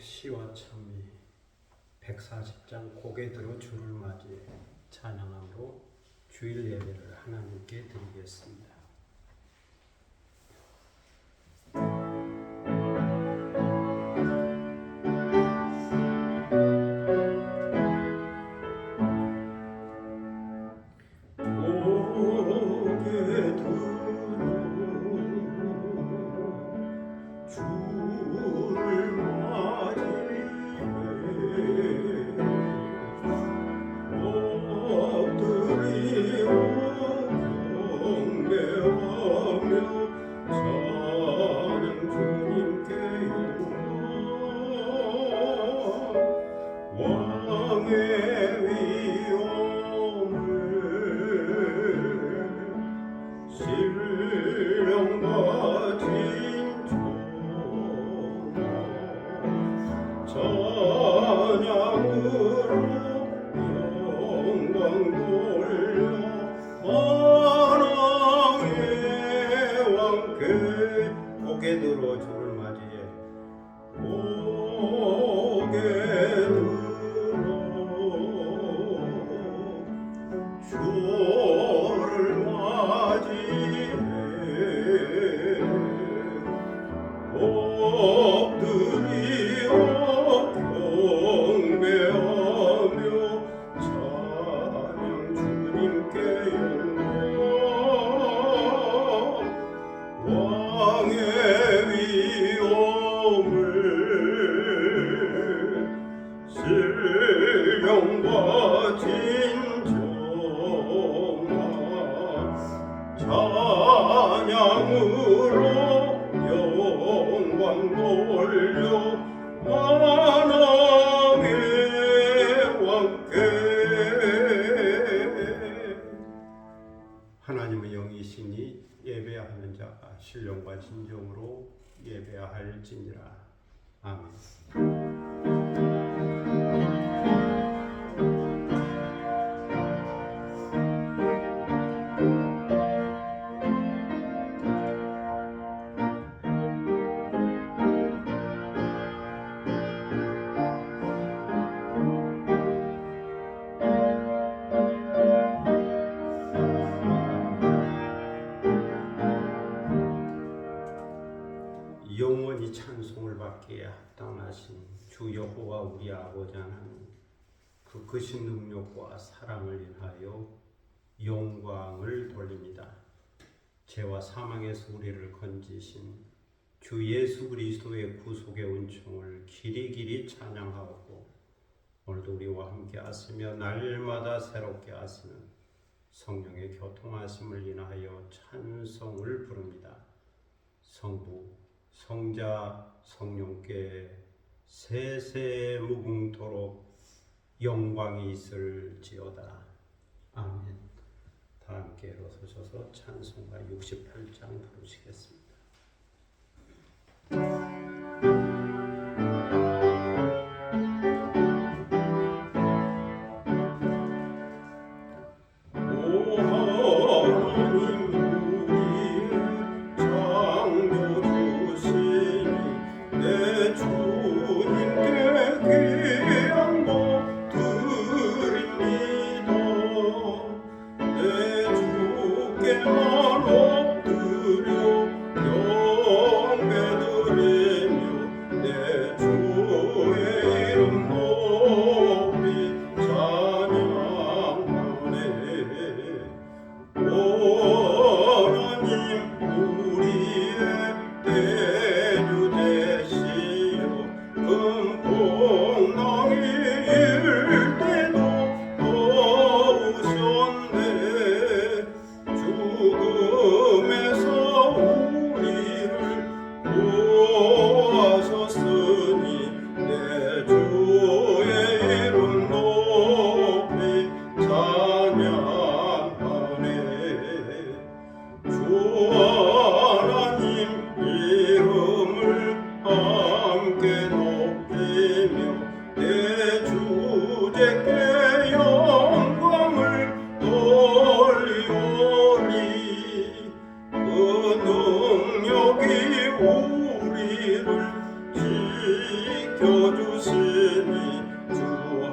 시와 찬미 140장 고개 들어 주를 맞이해 찬양함으로 주일 예배를 하나님께 드리겠습니다. 고개 들어 주를 맞이해 고개 들어 주를 맞이해 엎드리어 경배하며 찬양 주님께 영광 왕의 위엄을 신령과 진정한 찬양으로 영광 돌려 만왕의 왕께. 하나님의 영이시니 예배하는 자가 신령과 진정으로 예배할지니라. 아멘. 영원히 찬송을 받기에 합당하신 주 여호와 우리 아버지 하나님, 그 크신 능력과 사랑을 인하여 영광을 돌립니다. 죄와 사망에서 우리를 건지신 주 예수 그리스도의 구속의 은총을 길이길이 찬양하고, 오늘도 우리와 함께 하시며 날마다 새롭게 하시는 성령의 교통하심을 인하여 찬송을 부릅니다. 성부 성자 성령께 세세 무궁토록 영광이 있을지어다. 아멘. 다 함께 일어서셔서 찬송가 68장 부르시겠습니다. 능력이 우리를 지켜 지켜주시니 주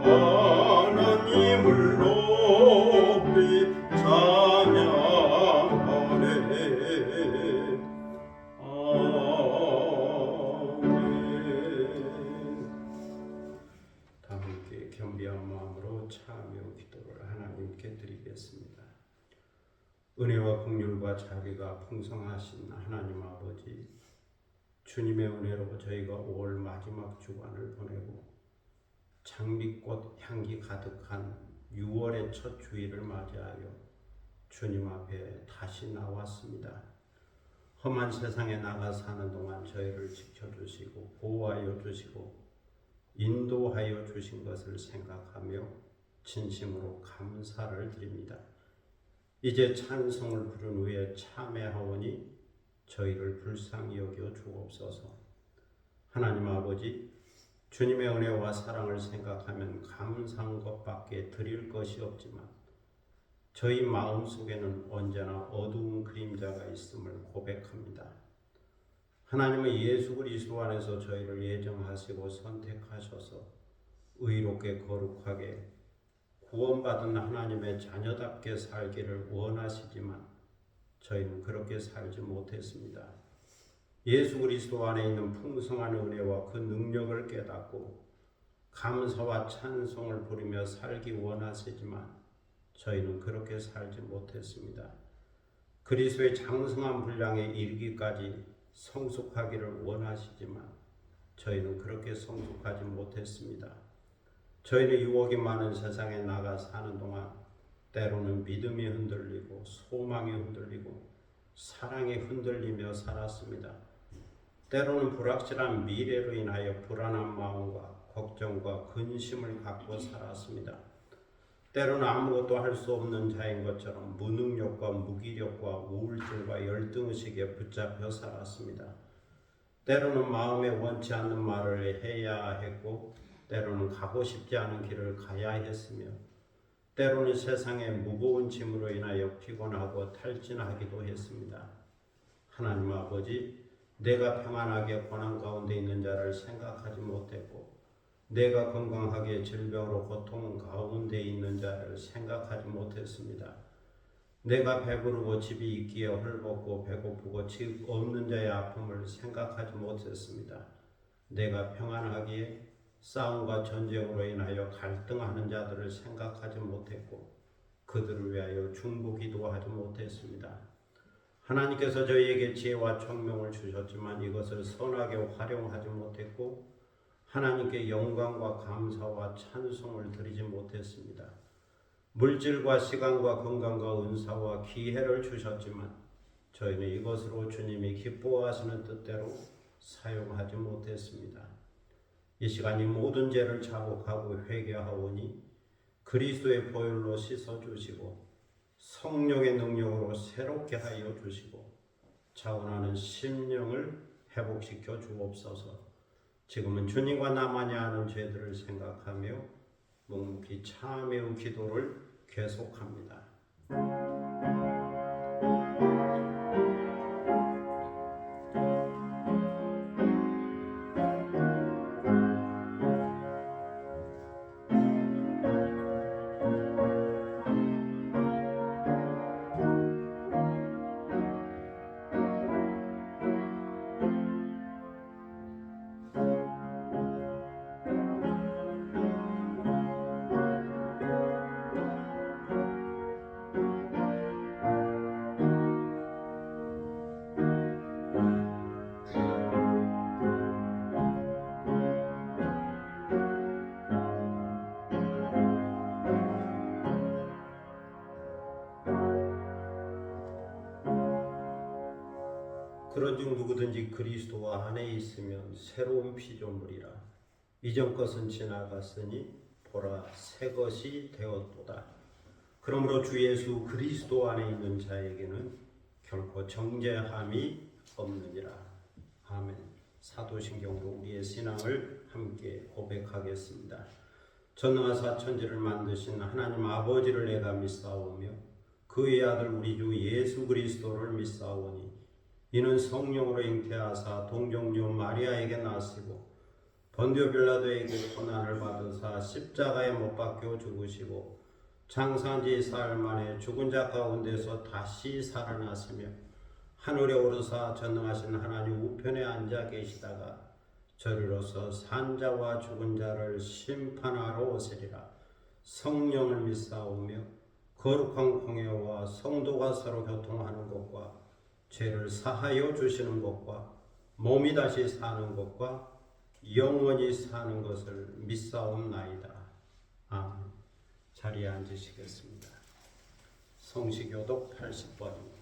하나님을 높이 찬양하네. 아멘. 다 함께 겸비한 마음으로 참여 기도를 하나님께 드리겠습니다. 은혜와 긍휼과 자비가 풍성하신 하나님 아버지, 주님의 은혜로 저희가 5월 마지막 주간을 보내고 장미꽃 향기 가득한 6월의 첫 주일을 맞이하여 주님 앞에 다시 나왔습니다. 험한 세상에 나가 사는 동안 저희를 지켜주시고 보호하여 주시고 인도하여 주신 것을 생각하며 진심으로 감사를 드립니다. 이제 찬송을 부른 후에 참회하오니 저희를 불쌍히 여겨 주옵소서. 하나님 아버지, 주님의 은혜와 사랑을 생각하면 감사한 것밖에 드릴 것이 없지만 저희 마음속에는 언제나 어두운 그림자가 있음을 고백합니다. 하나님은 예수 그리스도 안에서 저희를 예정하시고 선택하셔서 의롭게 거룩하게 구원받은 하나님의 자녀답게 살기를 원하시지만 저희는 그렇게 살지 못했습니다. 예수 그리스도 안에 있는 풍성한 은혜와 그 능력을 깨닫고 감사와 찬송을 부리며 살기 원하시지만 저희는 그렇게 살지 못했습니다. 그리스도의 장성한 분량에 이르기까지 성숙하기를 원하시지만 저희는 그렇게 성숙하지 못했습니다. 저희는 유혹이 많은 세상에 나가 사는 동안 때로는 믿음이 흔들리고 소망이 흔들리고 사랑이 흔들리며 살았습니다. 때로는 불확실한 미래로 인하여 불안한 마음과 걱정과 근심을 갖고 살았습니다. 때로는 아무것도 할 수 없는 자인 것처럼 무능력과 무기력과 우울증과 열등의식에 붙잡혀 살았습니다. 때로는 마음에 원치 않는 말을 해야 했고 때로는 가고 싶지 않은 길을 가야 했으며 때로는 세상의 무거운 짐으로 인하여 피곤하고 탈진하기도 했습니다. 하나님 아버지, 내가 평안하게 고난 가운데 있는 자를 생각하지 못했고 내가 건강하게 질병으로 고통 가운데 있는 자를 생각하지 못했습니다. 내가 배부르고 집이 있기에 헐벗고 배고프고 집 없는 자의 아픔을 생각하지 못했습니다. 내가 평안하기에 싸움과 전쟁으로 인하여 갈등하는 자들을 생각하지 못했고 그들을 위하여 중보기도 하지 못했습니다. 하나님께서 저희에게 지혜와 총명을 주셨지만 이것을 선하게 활용하지 못했고 하나님께 영광과 감사와 찬송을 드리지 못했습니다. 물질과 시간과 건강과 은사와 기회를 주셨지만 저희는 이것으로 주님이 기뻐하시는 뜻대로 사용하지 못했습니다. 이 시간 이 모든 죄를 자복하고 회개하오니 그리스도의 보혈로 씻어주시고 성령의 능력으로 새롭게 하여 주시고 자원하는 심령을 회복시켜 주옵소서. 지금은 주님과 나만이 아는 죄들을 생각하며 묵묵히 참회의 기도를 계속합니다. 그런즉 누구든지 그리스도 안에 있으면 새로운 피조물이라. 이전 것은 지나갔으니 보라 새 것이 되었도다. 그러므로 주 예수 그리스도 안에 있는 자에게는 결코 정죄함이 없느니라. 아멘. 사도신경으로 우리의 신앙을 함께 고백하겠습니다. 전능하사 천지를 만드신 하나님 아버지를 내가 믿사오며 그의 아들 우리 주 예수 그리스도를 믿사오니 이는 성령으로 잉태하사 동정녀 마리아에게 나시고 본디오 빌라도에게 고난을 받으사 십자가에 못 박혀 죽으시고 장사한 지 사흘 만에 죽은 자 가운데서 다시 살아났으며 하늘에 오르사 전능하신 하나님 우편에 앉아 계시다가 저리로서 산자와 죽은 자를 심판하러 오시리라. 성령을 믿사오며 거룩한 공회와 성도가 서로 교통하는 것과 죄를 사하여 주시는 것과 몸이 다시 사는 것과 영원히 사는 것을 믿사옵나이다. 아멘. 자리에 앉으시겠습니다. 성시교독 80번입니다.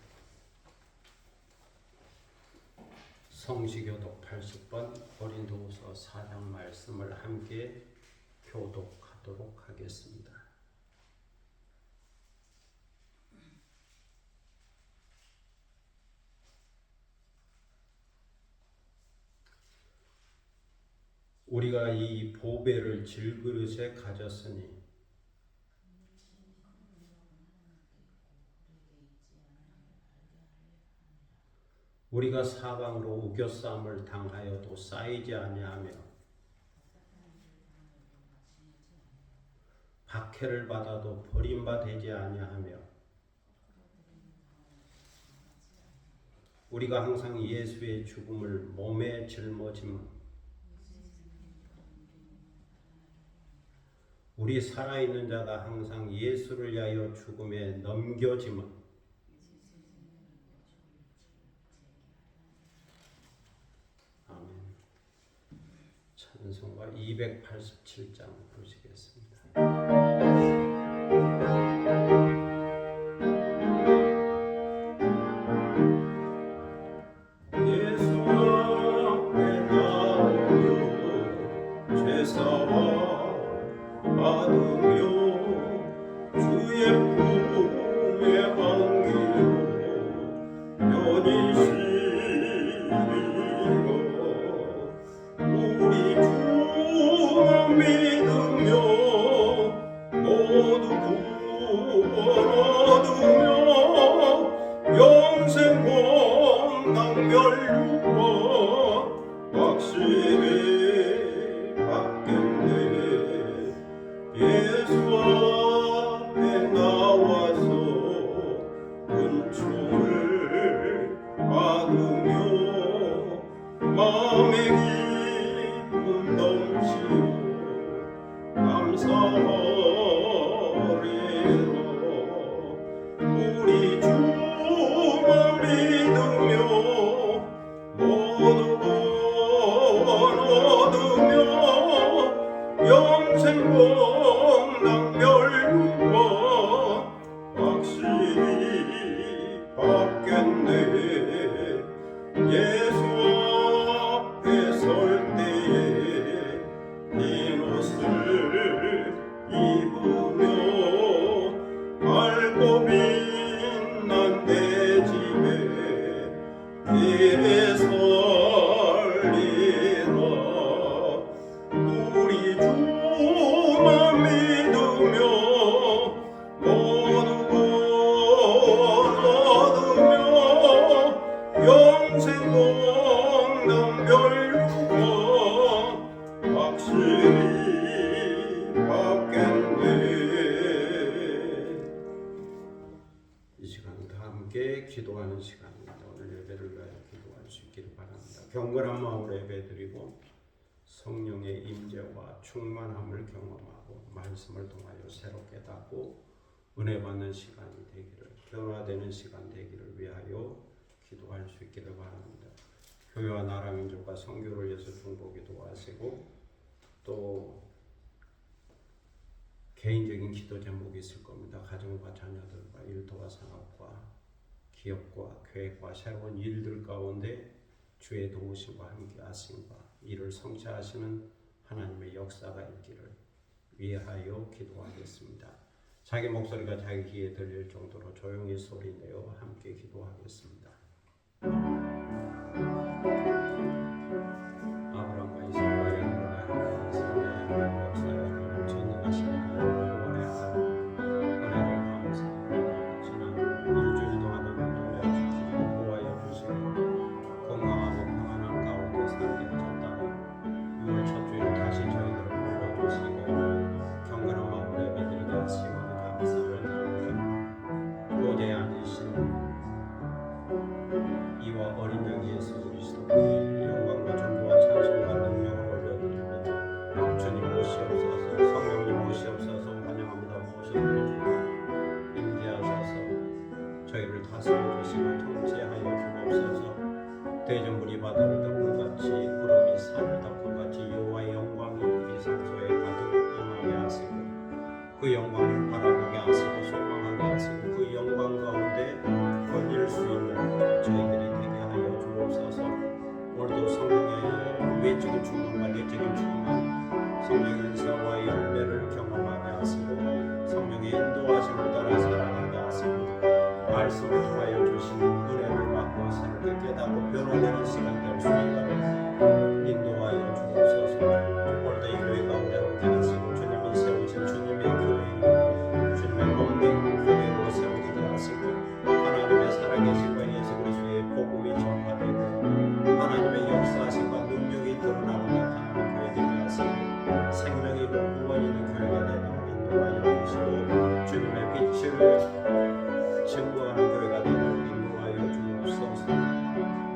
성시교독 80번 고린도후서 4장 말씀을 함께 교독하도록 하겠습니다. 우리가 이 보배를 질그릇에 가졌으니 우리가 사방으로 우겨싸움을 당하여도 쌓이지 아니하며 박해를 받아도 버림받지 아니하며 우리가 항상 예수의 죽음을 몸에 짊어짐 우리 살아있는 자가 항상 예수를 위하여 죽음에 넘겨짐은 찬송가 287장 보시겠습니다. 예수 앞에 나오며 죄사와 받으며 주의 품에 안기며 연이 믿으며 모두 구원 얻으며 영생 권능 멸류관 확실히 받겠네. 예수 앞에 나와서 은총을 받으며 마음의 기쁨 넘치고 감사하리라. 우리 주만 믿으며 모두 구원 얻으며 영생 권능 멸류관 확실히 받겠네. 예수 앞에 설 때에 흰 옷을 입으며 밝고 빛난 내 집에 길에 설리라. 우리 주만 믿으며 모두 구원 얻으며 영생 권능 멸류관 확실히 받겠네. 이 시간도 함께 기도하는 시간입니다. 오늘 예배를 위하여 기도할 수 있기를 바랍니다. 경건한 마음으로 예배드리고 성령의 임재와 충만함을 경험하고 말씀을 통하여 새롭게 깨닫고 은혜 받는 시간이 되기를, 변화되는 시간 되기를 위하여 기도할 수 있기를 바랍니다. 교회와 나라 민족과 선교를 위해서 중보기도 하시고 또 개인적인 기도 제목이 있을 겁니다. 가정과 자녀들과 일터와 산업과 기업과 계획과 새로운 일들 가운데 주의 도우심과 함께 하심과 이를 성취하시는 하나님의 역사가 있기를 위하여 기도하겠습니다. 자기 목소리가 자기 귀에 들릴 정도로 조용히 소리내어 함께 기도하겠습니다. 아브라함과 이삭과 야곱과 하나님 역사에 전능하신 하나님 구원의 하나님 은혜를 감사합니다. 지난 일주일 동안도 눈동자 지키고 보호하여 주시고 건강하고 평안한 가운데 살게 하셨다는 6월 첫 주일 이와 어린 양 예수 그리스도의 영광과 존귀와 찬송과 능력을 올려드립니다. 주님 모시옵소서. 성령님 모시옵소서. 환영합니다. 모셔드립니다. 임재하셔서 저희를 다스려 주시고 통치하여 주옵소서. 대전물이 바다를 덮은 같이 구름이 산을 덮은 같이 여호와의 영광이 이 산소에 가득 임하게 하시고 그 영광을 바라보게 하시고 소망하게 하시고 그 영광 가운데 건질 수 있는 저희들이 되게 하여 주옵소서. 오늘도 성령의 외적인 충만과 내적인 충만, 성령의 은사와 열매를 경험하게 하시고 성령의 인도하심을 따라 살아가게 하시고 말씀을 통하여 주신 은혜를 받고 새롭게 깨닫고 변화되는 시간 될 수 있도록 인도하여 주옵소서. 오늘도 이 교회 가운데 함께 하시고 주님이 세우신 주님의 교회, 주님의 몸된 교회로 세우게 하시고 하나님의 살아계신 예수 그리스도의 복음이 전파되고 하나님의 역사하심과 능력이 드러나고 나타나는 교회 되게 하시고 생명이 있고 구원이 있는 교회가 되도록 인도하여 주시고 주님의 빛을 증거하는 교회가 되도록 인도하여 주옵소서.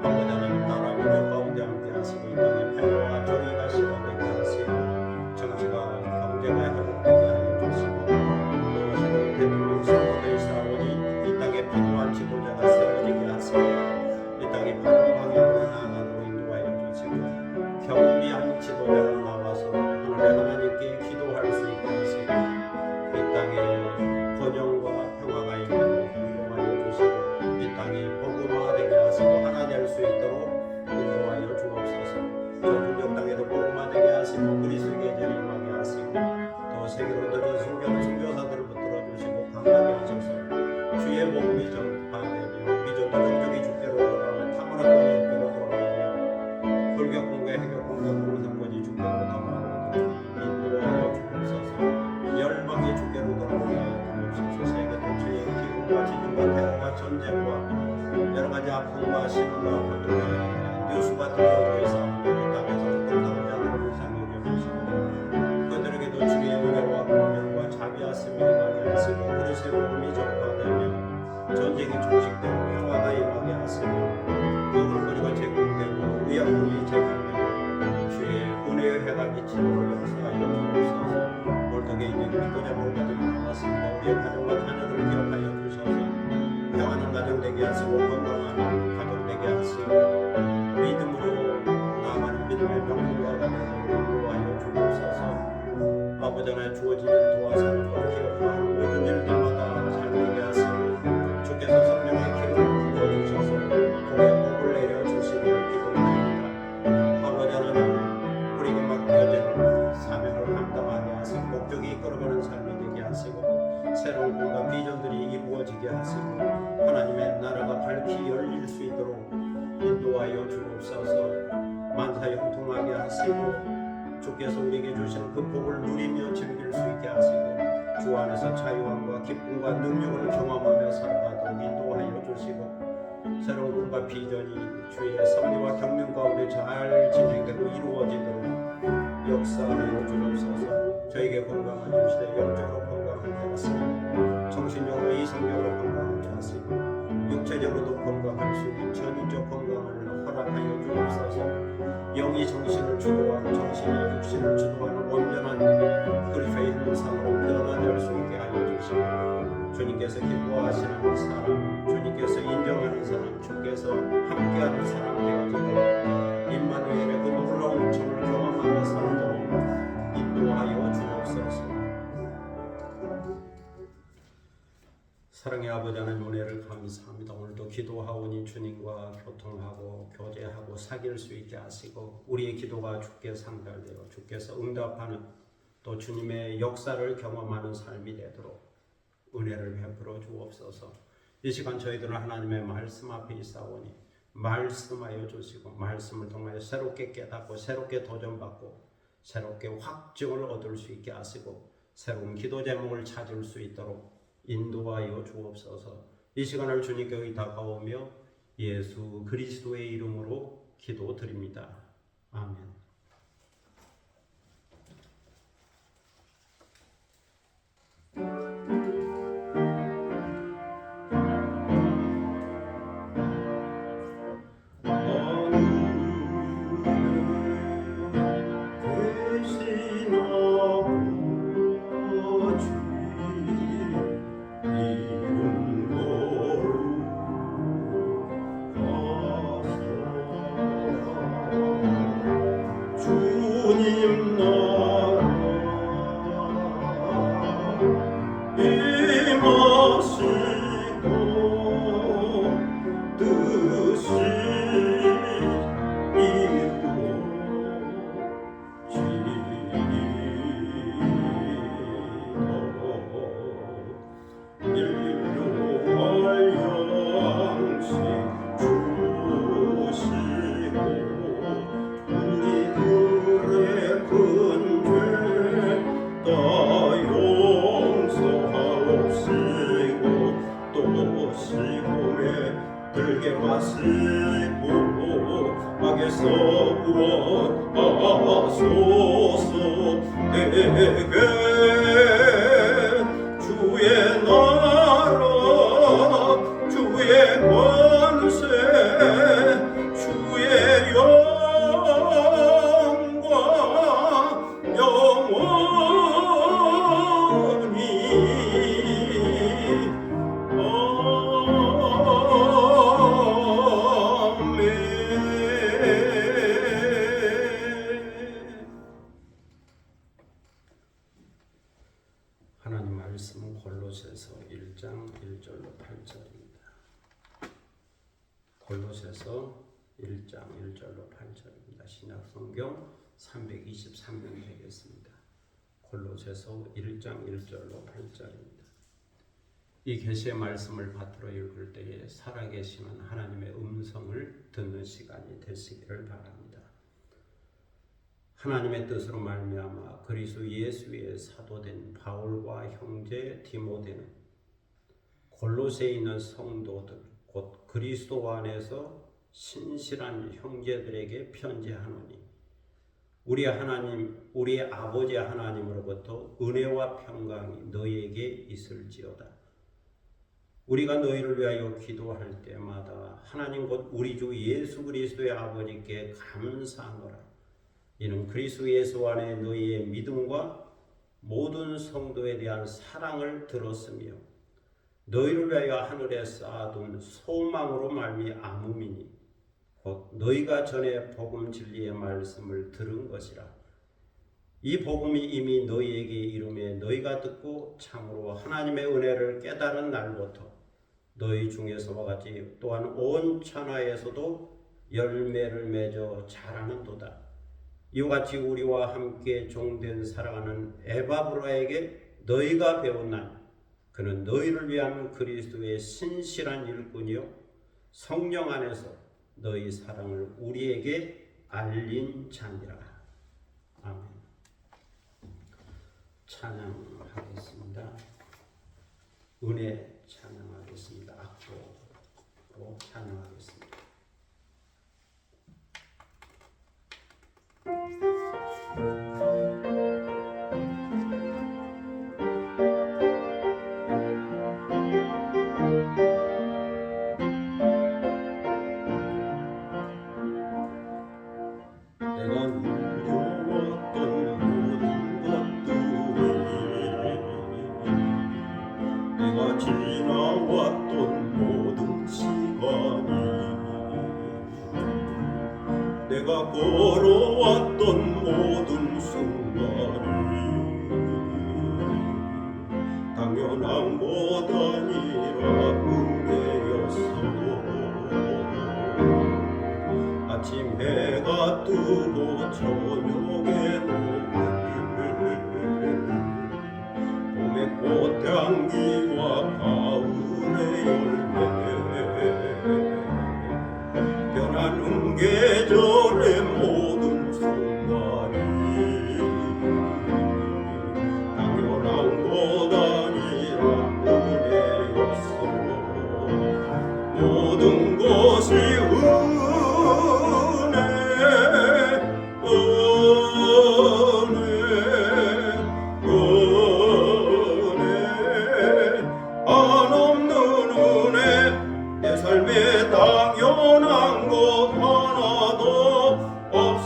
아버지 하나님 나라 민족 가운데 함께 하시고 이 땅에 평화와 정의가 실현되게 하시고 정치가 경제가 회복되게 하여 주시고 또 새로운 대통령 선거를 싸우니 이 땅에 필요한 지도자가 세워지게 하시고 이 땅에 바른 방향으로 나아가도록 인도하여 주시고 경비한 지도자가 나와서 하나님께 기도할 수 있게 하시고 이 땅에 번영과 평화가 있도록 인도하여 주시고 이 땅이 복음화되게 하시고 하나 될 수 있도록 인도하여 주옵소서. 전국 땅에도 복음화되게 하시고 그리스도의 계절을 임하게 하시고 또 세계로 들은 순교하는 선교사들을 붙들어 주시고 강하게 하셔서 주의 복음이 전파되며 미전도 종족이 주께로 돌아오며 탐험한 권이 주께로 돌아오며 불교 공부의 해교 공부의 공산권이 주께로 돌아오도록 인도하여 주옵소서. 열방이 주께로 돌아오게 하여 주옵소서. 세계 전체의 기후와 지진과 태양과 전쟁과 여러가지 아픔과 시련과 고통과 뉴스가 들려오고 있사오니 이 땅에서 고통하는 자들을 불쌍히 여겨주시고 그들에게도 주의 은혜와 공명과 자비하심이 임하게 하시고 그리스도의 복음이 전파되며 전쟁이 종식되고 평화가 임하게 하시고 먹을거리가 제공되고 의약품이 제공되고 주의 은혜의 해가 비치도록 역사하여 주옵소서. 올덕에 있는 기도 제목을 가지고 나왔습니다. 우리의 가정과 자녀들을 기억하여 주셔서 평안한 가정 되게 하시고 건강한 가정 되게 하시고 믿음으로 나아가는 믿음의 명령가가 되도록 인도하여 주옵소서. 아버지 하나님 주어진 일을 도와서는 기업하는 모든 일들마다 잘 되게 하시고 주께서 성령의 기름을 부어주셔서 복의 복을 내려주시기를 기도드립니다. 아버지 하나님 우리에게 맡겨진 사명을 감당하게 하시고 목적이 이끌어가는 삶이 되게 하시고 새로운 꿈과 비전들이 이루어지게 하시고 하나님의 나라가 밝히 열릴 수 있도록 인도하여 주옵소서. 만사 형통하게 하시고 주께서 우리에게 주시는 그 복을 누리며 즐길 수 있게 하시고 주 안에서 자유함과 기쁨과 능력을 경험하며 살아가도록 인도하여 주시고 새로운 꿈과 비전이 주의 섭리와 경륜 가운데 잘 진행되고 이루어지도록 역사하여 주옵소서. 저에게 건강을 주시되 영적으로 건강하게 하시고 정신적으로 이성적으로 건강하게 하시고 육체적으로도 건강할 수 있는 전인적 건강을 허락하여 주옵소서. 영이 정신을 주도하고 정신이 육신을 주도하는 온전한 그리스도의 형상으로 변화될 수 있게 하여 주시고 주님께서 기뻐하시는 사람, 주님께서 인정하는 사람, 주께서 함께하는 사람 되어지도록 임마누엘의 그 놀라운 정을 경험하며 살도록 인도하여 주옵소서. 사랑의 아버지 하나님 은혜를 감사합니다. 오늘도 기도하오니 주님과 교통하고 교제하고 사귈 수 있게 하시고 우리의 기도가 주께 상달되어 주께서 응답하는 또 주님의 역사를 경험하는 삶이 되도록 은혜를 베풀어 주옵소서. 이 시간 저희들은 하나님의 말씀 앞에 있사오니 말씀하여 주시고 말씀을 통하여 새롭게 깨닫고 새롭게 도전받고 새롭게 확증을 얻을 수 있게 하시고 새로운 기도 제목을 찾을 수 있도록 인도하여 주옵소서. 이 시간을 주님께 의탁하오며 예수 그리스도의 이름으로 기도드립니다. 아멘. 악에서 구원하소서. 내게 주의 나라 주의 권세 주의 영광 영원히 하나님 말씀은 골로새서 1장 1절로 8절입니다. 골로새서 1장 1절로 8절입니다. 신약성경 323면 되겠습니다. 골로새서 1장 1절로 8절입니다. 이 계시의 말씀을 받들어 읽을 때에 살아계시는 하나님의 음성을 듣는 시간이 되시기를 바랍니다. 하나님의 뜻으로 말미암아 그리스도 예수의 사도된 바울과 형제 디모데는 골로새에 있는 성도들 곧 그리스도 안에서 신실한 형제들에게 편지하노니 우리 아버지 하나님으로부터 은혜와 평강이 너희에게 있을지어다. 우리가 너희를 위하여 기도할 때마다 하나님 곧 우리 주 예수 그리스도의 아버지께 감사하노라. 이는 그리스도 예수 안에 너희의 믿음과 모든 성도에 대한 사랑을 들었으며 너희를 위하여 하늘에 쌓아둔 소망으로 말미암음이니 곧 너희가 전에 복음 진리의 말씀을 들은 것이라. 이 복음이 이미 너희에게 이름에 너희가 듣고 참으로 하나님의 은혜를 깨달은 날부터 너희 중에서와 같이 또한 온 천하에서도 열매를 맺어 자라는도다. 이와 같이 우리와 함께 종된 사랑하는 에바브라에게 너희가 배웠나니 그는 너희를 위한 그리스도의 신실한 일꾼이요 성령 안에서 너희 사랑을 우리에게 알린 자니라. 아멘. 찬양하겠습니다. 은혜 찬양하겠습니다. 악보로 찬양하겠습니다. 내가 누려왔던 모든 것들이 내가 지나왔던 모든 시간이 내가 걸어왔던 모든 순간이 당연한 것 아니라 은혜였어. 아침 해가 뜨고 저녁에 봄의 꽃향기와 가을의 열매 변하는 계절의 모든 순간이 당연한 것 아니라 은혜였어. 모든 것이 당연한 것 하나도 없어.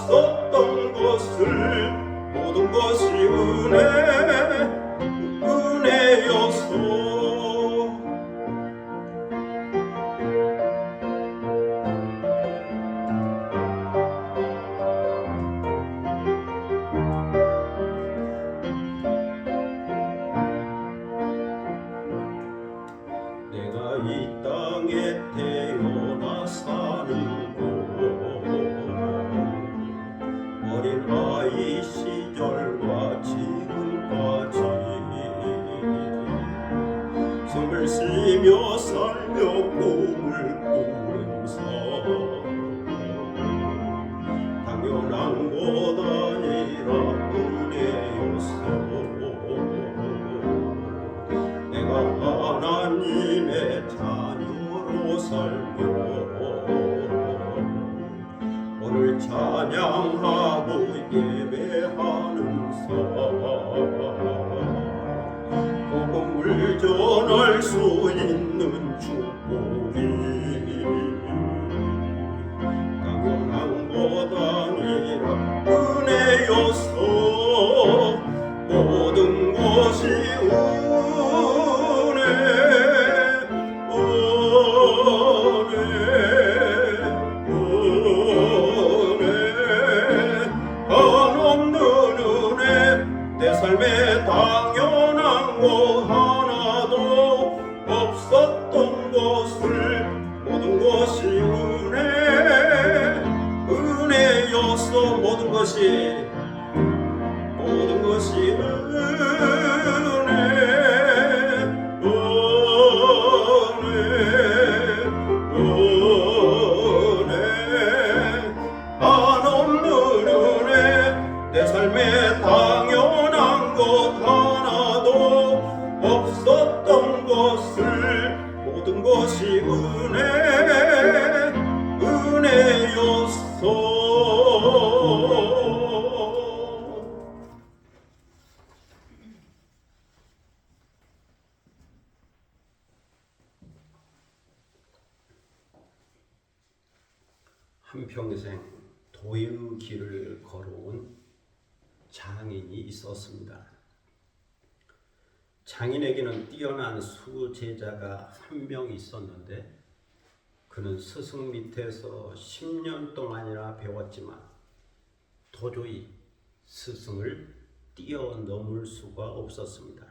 찬양하고 예배하는 삶 복음을 전할 수 있는 축복이 당연한 것 아니라 은혜여서 모든 것이 내 삶에 당연한 거 하나도 없었던 것을 모든 것이 은혜여서 모든 것이 한없는 은혜 내 삶에 당연한 것 하나도 없었던 것을 모든 것이 은혜였어. 한평생 도의 길을 걸어온 장인이 있었습니다. 장인에게는 뛰어난 수제자가 한 명 있었는데 그는 스승 밑에서 10년 동안이나 배웠지만 도저히 스승을 뛰어넘을 수가 없었습니다.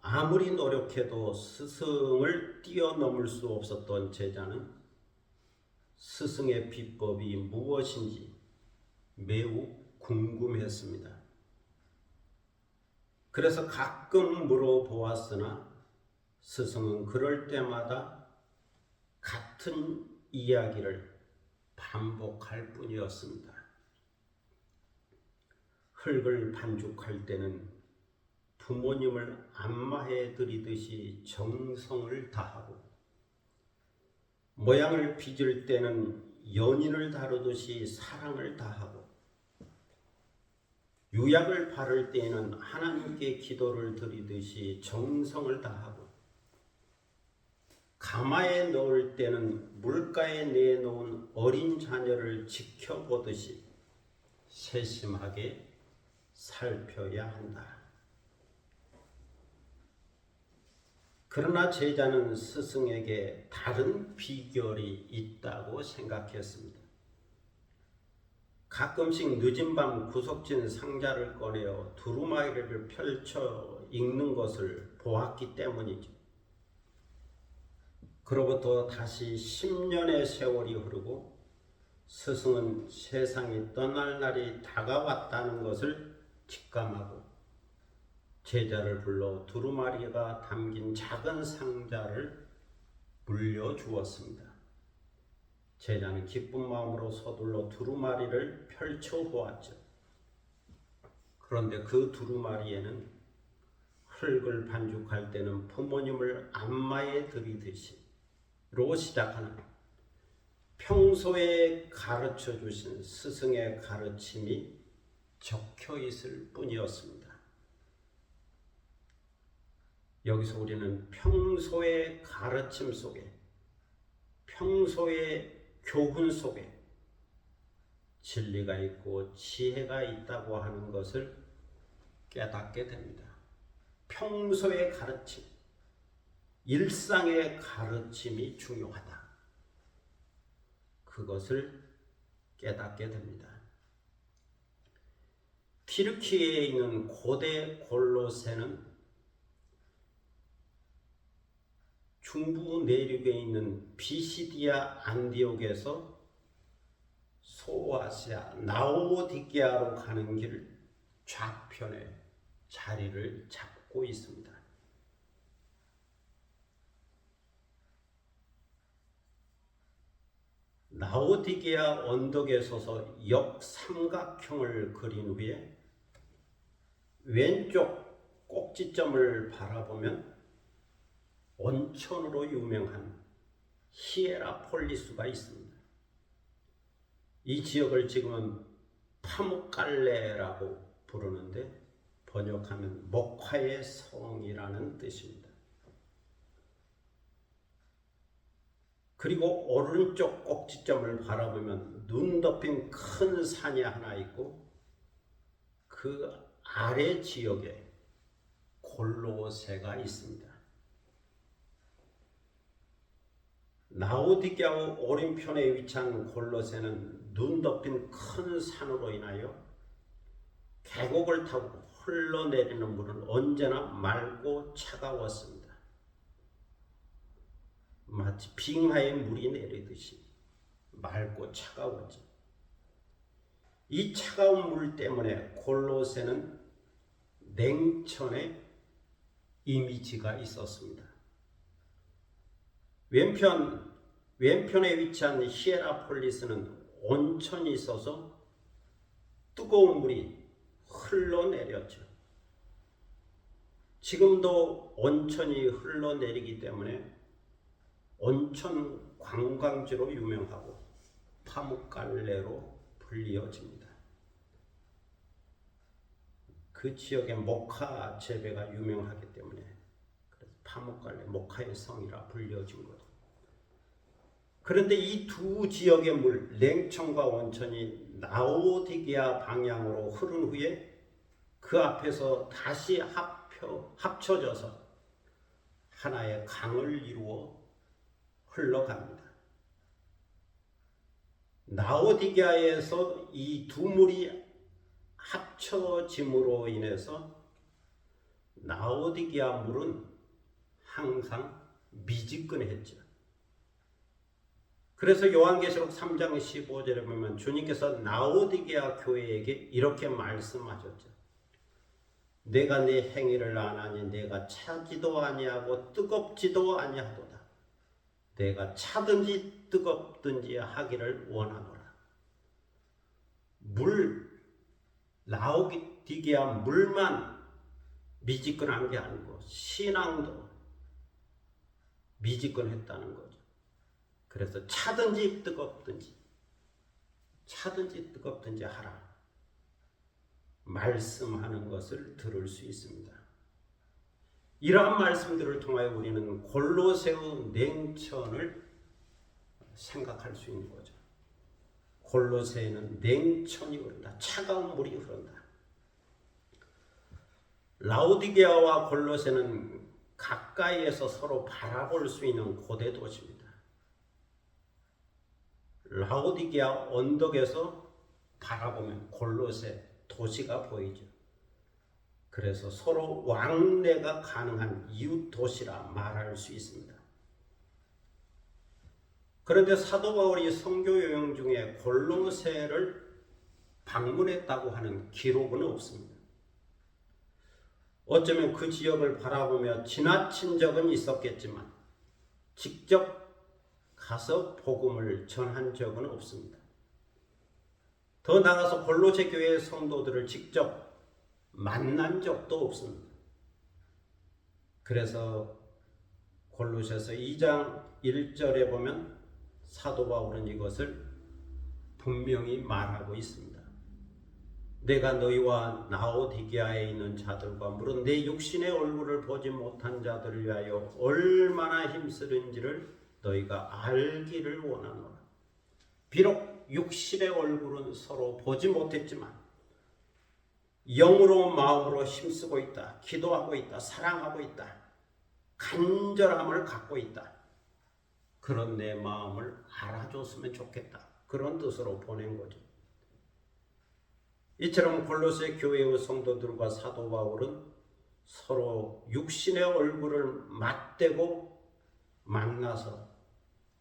아무리 노력해도 스승을 뛰어넘을 수 없었던 제자는 스승의 비법이 무엇인지 매우 궁금했습니다. 그래서 가끔 물어보았으나 스승은 그럴 때마다 같은 이야기를 반복할 뿐이었습니다. 흙을 반죽할 때는 부모님을 안마해 드리듯이 정성을 다하고 모양을 빚을 때는 연인을 다루듯이 사랑을 다하고 유약을 바를 때에는 하나님께 기도를 드리듯이 정성을 다하고 가마에 넣을 때는 물가에 내놓은 어린 자녀를 지켜보듯이 세심하게 살펴야 한다. 그러나 제자는 스승에게 다른 비결이 있다고 생각했습니다. 가끔씩 늦은 밤 구석진 상자를 꺼내어 두루마리를 펼쳐 읽는 것을 보았기 때문이죠. 그로부터 다시 10년의 세월이 흐르고 스승은 세상이 떠날 날이 다가왔다는 것을 직감하고 제자를 불러 두루마리가 담긴 작은 상자를 물려주었습니다. 제자는 기쁜 마음으로 서둘러 두루마리를 펼쳐보았죠. 그런데 그 두루마리에는 흙을 반죽할 때는 부모님을 안마에 드리듯이 로 시작하는 평소에 가르쳐 주신 스승의 가르침이 적혀 있을 뿐이었습니다. 여기서 우리는 평소의 가르침 속에, 평소의 교훈 속에 진리가 있고 지혜가 있다고 하는 것을 깨닫게 됩니다. 평소의 가르침, 일상의 가르침이 중요하다. 그것을 깨닫게 됩니다. 튀르키예에 있는 고대 골로새는 중부 내륙에 있는 비시디아 안디옥에서 소아시아 라오디게아로 가는 길 좌편에 자리를 잡고 있습니다. 라오디게아 언덕에 서서 역삼각형을 그린 후에 왼쪽 꼭지점을 바라보면 온천으로 유명한 히에라폴리스가 있습니다. 이 지역을 지금은 파묵갈레라고 부르는데 번역하면 목화의 성이라는 뜻입니다. 그리고 오른쪽 꼭지점을 바라보면 눈 덮인 큰 산이 하나 있고 그 아래 지역에 골로새가 있습니다. 라오디게아 오른편에 위치한 골로새는 눈 덮인 큰 산으로 인하여 계곡을 타고 흘러내리는 물은 언제나 맑고 차가웠습니다. 마치 빙하에 물이 내리듯이 맑고 차가웠죠. 이 차가운 물 때문에 골로새는 냉천의 이미지가 있었습니다. 왼편에 위치한 히에라폴리스는 온천이 있어서 뜨거운 물이 흘러내렸죠. 지금도 온천이 흘러내리기 때문에 온천 관광지로 유명하고 파묵갈레로 불리어집니다. 그 지역의 목화 재배가 유명하기 때문에 그래서 파묵갈레 목화의 성이라 불려진 거죠. 그런데 이 두 지역의 물, 냉천과 온천이 라오디게아 방향으로 흐른 후에 그 앞에서 다시 합쳐져서 하나의 강을 이루어 흘러갑니다. 라오디게아에서 이 두 물이 합쳐짐으로 인해서 라오디게아 물은 항상 미지근했죠. 그래서 요한계시록 3장 15절에 보면 주님께서 라오디게아 교회에게 이렇게 말씀하셨죠. 내가 네 행위를 아나니 내가 차지도 아니하고 뜨겁지도 아니하도다. 내가 차든지 뜨겁든지 하기를 원하노라. 라오디게아 물만 미지근한 게 아니고 신앙도 미지근했다는 거죠. 그래서 차든지 뜨겁든지 하라. 말씀하는 것을 들을 수 있습니다. 이러한 말씀들을 통하여 우리는 골로새의 냉천을 생각할 수 있는 거죠. 골로새에는 냉천이 흐른다. 차가운 물이 흐른다. 라오디게아와 골로새는 가까이에서 서로 바라볼 수 있는 고대 도시입니다. 라오디게아 언덕에서 바라보면 골로새 도시가 보이죠. 그래서 서로 왕래가 가능한 이웃 도시라 말할 수 있습니다. 그런데 사도 바울이 선교 여행 중에 골로새를 방문했다고 하는 기록은 없습니다. 어쩌면 그 지역을 바라보며 지나친 적은 있었겠지만 직접 가서 복음을 전한 적은 없습니다. 더 나아가서 골로새 교회의 성도들을 직접 만난 적도 없습니다. 그래서 골로새서 2장 1절에 보면 사도 바울은 이것을 분명히 말하고 있습니다. 내가 너희와 라오디게아에 있는 자들과 물론 내 육신의 얼굴을 보지 못한 자들을 위하여 얼마나 힘쓰는지를 너희가 알기를 원하노라. 비록 육신의 얼굴은 서로 보지 못했지만 영으로 마음으로 힘쓰고 있다. 기도하고 있다. 사랑하고 있다. 간절함을 갖고 있다. 그런 내 마음을 알아줬으면 좋겠다. 그런 뜻으로 보낸 거죠. 이처럼 골로새 교회의 성도들과 사도 바울은 서로 육신의 얼굴을 맞대고 만나서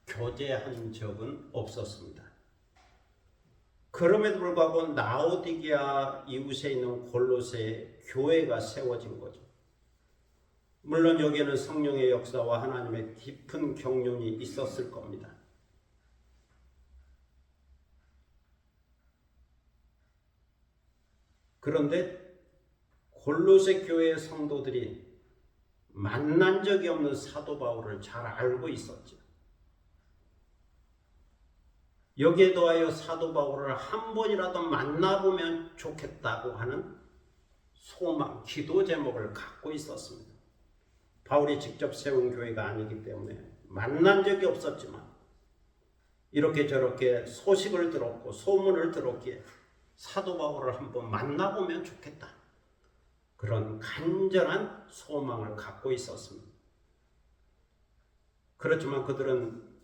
교제한 적은 없었습니다. 그럼에도 불구하고 라오디게아 이웃에 있는 골로새 교회가 세워진 거죠. 물론 여기에는 성령의 역사와 하나님의 깊은 경륜이 있었을 겁니다. 그런데 골로새 교회의 성도들이 만난 적이 없는 사도 바울을 잘 알고 있었죠. 여기에 더하여 사도 바울을 한 번이라도 만나보면 좋겠다고 하는 소망, 기도 제목을 갖고 있었습니다. 바울이 직접 세운 교회가 아니기 때문에 만난 적이 없었지만 이렇게 저렇게 소식을 들었고 소문을 들었기에 사도 바울을 한번 만나보면 좋겠다. 그런 간절한 소망을 갖고 있었습니다. 그렇지만 그들은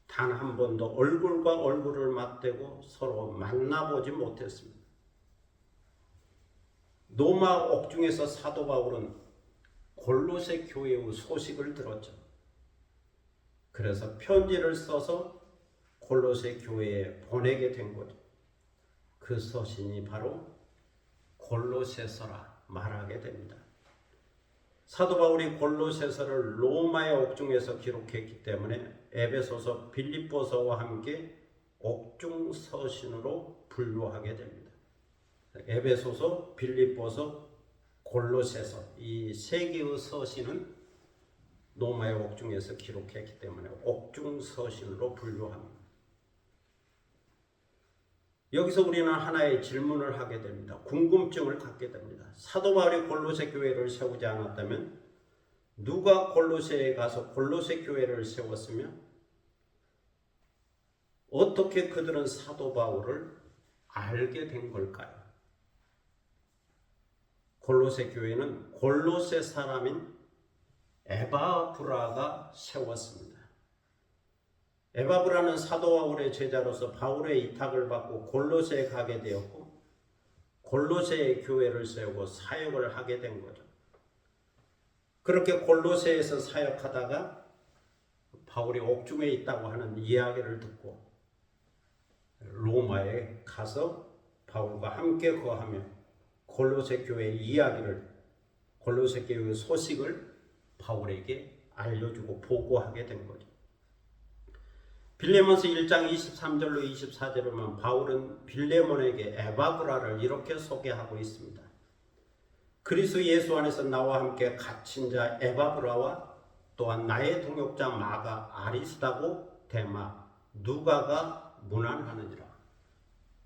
단 한 번도 얼굴과 얼굴을 맞대고 서로 만나보지 못했습니다. 로마 옥중에서 사도 바울은 골로새 교회의 소식을 들었죠. 그래서 편지를 써서 골로새 교회에 보내게 된 거죠. 그 서신이 바로 골로새서라 말하게 됩니다. 사도 바울이 골로새서를 로마의 옥중에서 기록했기 때문에 에베소서, 빌립보서와 함께 옥중 서신으로 분류하게 됩니다. 에베소서, 빌립보서, 골로새서 이 세 개의 서신은 로마의 옥중에서 기록했기 때문에 옥중 서신으로 분류합니다. 여기서 우리는 하나의 질문을 하게 됩니다. 궁금증을 갖게 됩니다. 사도 바울이 골로새 교회를 세우지 않았다면 누가 골로새에 가서 골로새 교회를 세웠으며 어떻게 그들은 사도 바울을 알게 된 걸까요? 골로새 교회는 골로새 사람인 에바브라가 세웠습니다. 에바브라는 사도 바울의 제자로서 바울의 이탁을 받고 골로새에 가게 되었고 골로새의 교회를 세우고 사역을 하게 된 거죠. 그렇게 골로새에서 사역하다가 바울이 옥중에 있다고 하는 이야기를 듣고 로마에 가서 바울과 함께 거하며 골로새 교회의 이야기를, 골로새 교회의 소식을 바울에게 알려주고 보고하게 된 거죠. 빌레몬서 1장 23절로 24절에 보면 바울은 빌레몬에게 에바브라를 이렇게 소개하고 있습니다. 그리스도 예수 안에서 나와 함께 갇힌 자 에바브라와 또한 나의 동역자 마가, 아리스다고, 데마, 누가가 문안하느니라.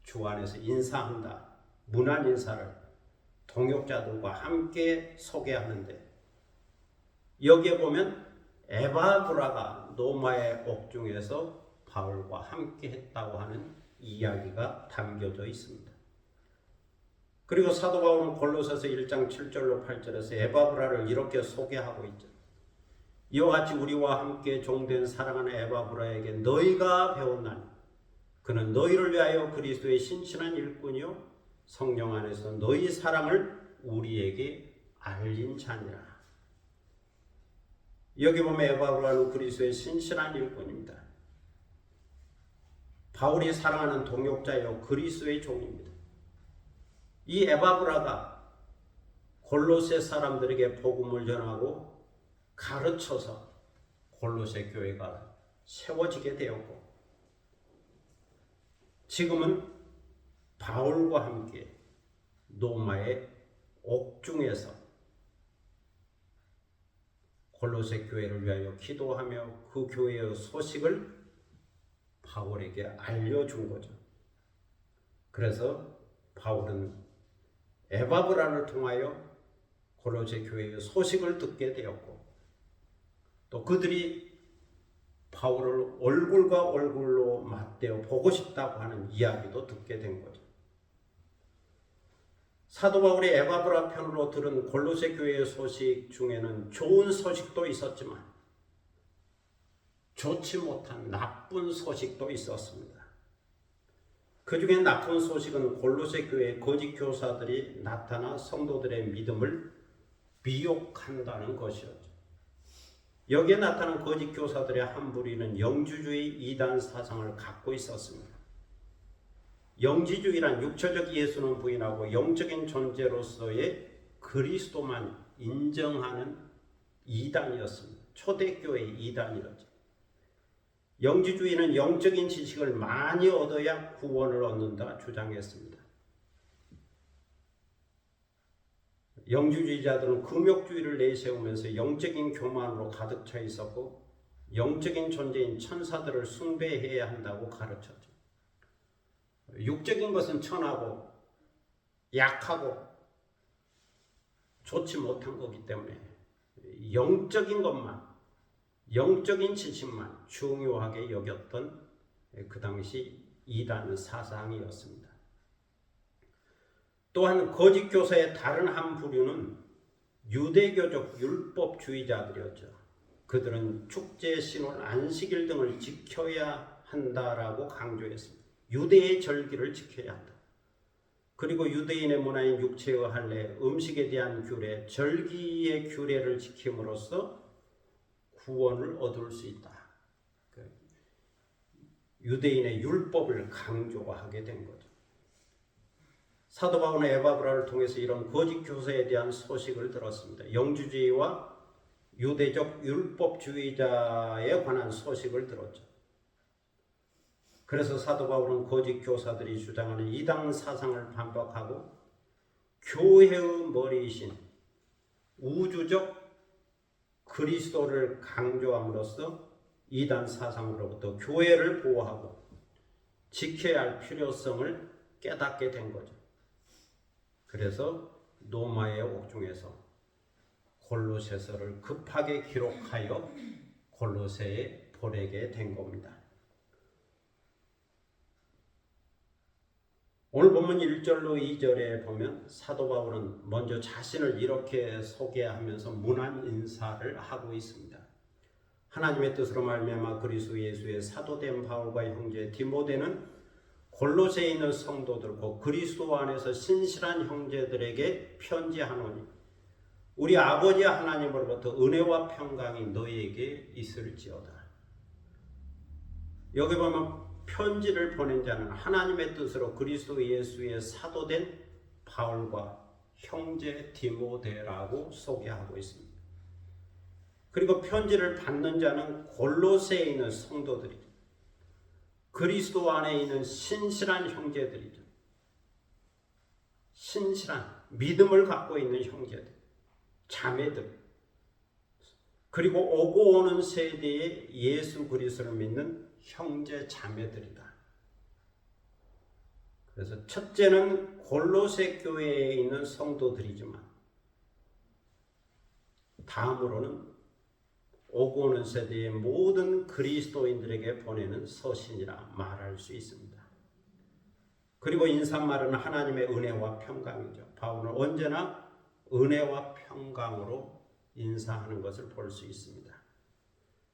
주 안에서 인사한다. 문안 인사를 동역자들과 함께 소개하는데 여기에 보면 에바브라가 로마의 옥중에서 바울과 함께 했다고 하는 이야기가 담겨져 있습니다. 그리고 사도 바울은 골로새서 1장 7절로 8절에서 에바브라를 이렇게 소개하고 있죠. 이와 같이 우리와 함께 종된 사랑하는 에바브라에게 너희가 배웠나니 그는 너희를 위하여 그리스도의 신실한 일꾼이요 성령 안에서 너희 사랑을 우리에게 알린 자니라. 여기 보면 에바브라는 그리스도의 신실한 일꾼입니다. 바울이 사랑하는 동역자요 그리스도의 종입니다. 이 에바브라가 골로새 사람들에게 복음을 전하고 가르쳐서 골로새 교회가 세워지게 되었고 지금은 바울과 함께 로마의 옥중에서 골로새 교회를 위하여 기도하며 그 교회의 소식을 바울에게 알려준 거죠. 그래서 바울은 에바브라를 통하여 골로새 교회의 소식을 듣게 되었고 또 그들이 바울을 얼굴과 얼굴로 맞대어 보고 싶다고 하는 이야기도 듣게 된 거죠. 사도 바울이 에바브라 편으로 들은 골로새 교회의 소식 중에는 좋은 소식도 있었지만 좋지 못한 나쁜 소식도 있었습니다. 그 중에 나쁜 소식은 골로새 교회의 거짓 교사들이 나타나 성도들의 믿음을 미혹한다는 것이었죠. 여기에 나타난 거짓 교사들의 한 무리는 영주주의 이단 사상을 갖고 있었습니다. 영지주의란 육체적 예수는 부인하고 영적인 존재로서의 그리스도만 인정하는 이단이었습니다. 초대교회 이단이었죠. 영지주의는 영적인 지식을 많이 얻어야 구원을 얻는다 주장했습니다. 영주주의자들은 금욕주의를 내세우면서 영적인 교만으로 가득 차 있었고 영적인 존재인 천사들을 숭배해야 한다고 가르쳤죠. 육적인 것은 천하고 약하고 좋지 못한 거기 때문에 영적인 것만, 영적인 지식만 중요하게 여겼던 그 당시 이단 사상이었습니다. 또한 거짓 교사의 다른 한 부류는 유대교적 율법주의자들이었죠. 그들은 축제, 신월, 안식일 등을 지켜야 한다라고 강조했습니다. 유대의 절기를 지켜야 한다. 그리고 유대인의 문화인 육체의 할례, 음식에 대한 규례, 절기의 규례를 지킴으로써 구원을 얻을 수 있다. 유대인의 율법을 강조하게 된 거죠. 사도 바울은 에바브라를 통해서 이런 거짓 교사에 대한 소식을 들었습니다. 영주주의와 유대적 율법주의자에 관한 소식을 들었죠. 그래서 사도 바울은 거짓 교사들이 주장하는 이단 사상을 반박하고 교회의 머리이신 우주적 그리스도를 강조함으로써 이단 사상으로부터 교회를 보호하고 지켜야 할 필요성을 깨닫게 된 거죠. 그래서 노마의 옥중에서 골로새서를 급하게 기록하여 골로새에 보내게 된 겁니다. 오늘 본문 1절로 2절에 보면 사도 바울은 먼저 자신을 이렇게 소개하면서 문안 인사를 하고 있습니다. 하나님의 뜻으로 말미암아 그리스도 예수의 사도된 바울과 형제 디모데는 골로새에 있는 성도들 곧 그리스도 안에서 신실한 형제들에게 편지하노니 우리 아버지 하나님으로부터 은혜와 평강이 너희에게 있을지어다. 여기 보면 편지를 보낸 자는 하나님의 뜻으로 그리스도 예수의 사도된 바울과 형제 디모데라고 소개하고 있습니다. 그리고 편지를 받는 자는 골로새에 있는 성도들이죠. 그리스도 안에 있는 신실한 형제들이죠. 신실한 믿음을 갖고 있는 형제들, 자매들, 그리고 오고 오는 세대에 예수 그리스도를 믿는 형제 자매들이다. 그래서 첫째는 골로새 교회에 있는 성도들이지만 다음으로는 오고 오는 세대의 모든 그리스도인들에게 보내는 서신이라 말할 수 있습니다. 그리고 인사말은 하나님의 은혜와 평강이죠. 바울은 언제나 은혜와 평강으로 인사하는 것을 볼 수 있습니다.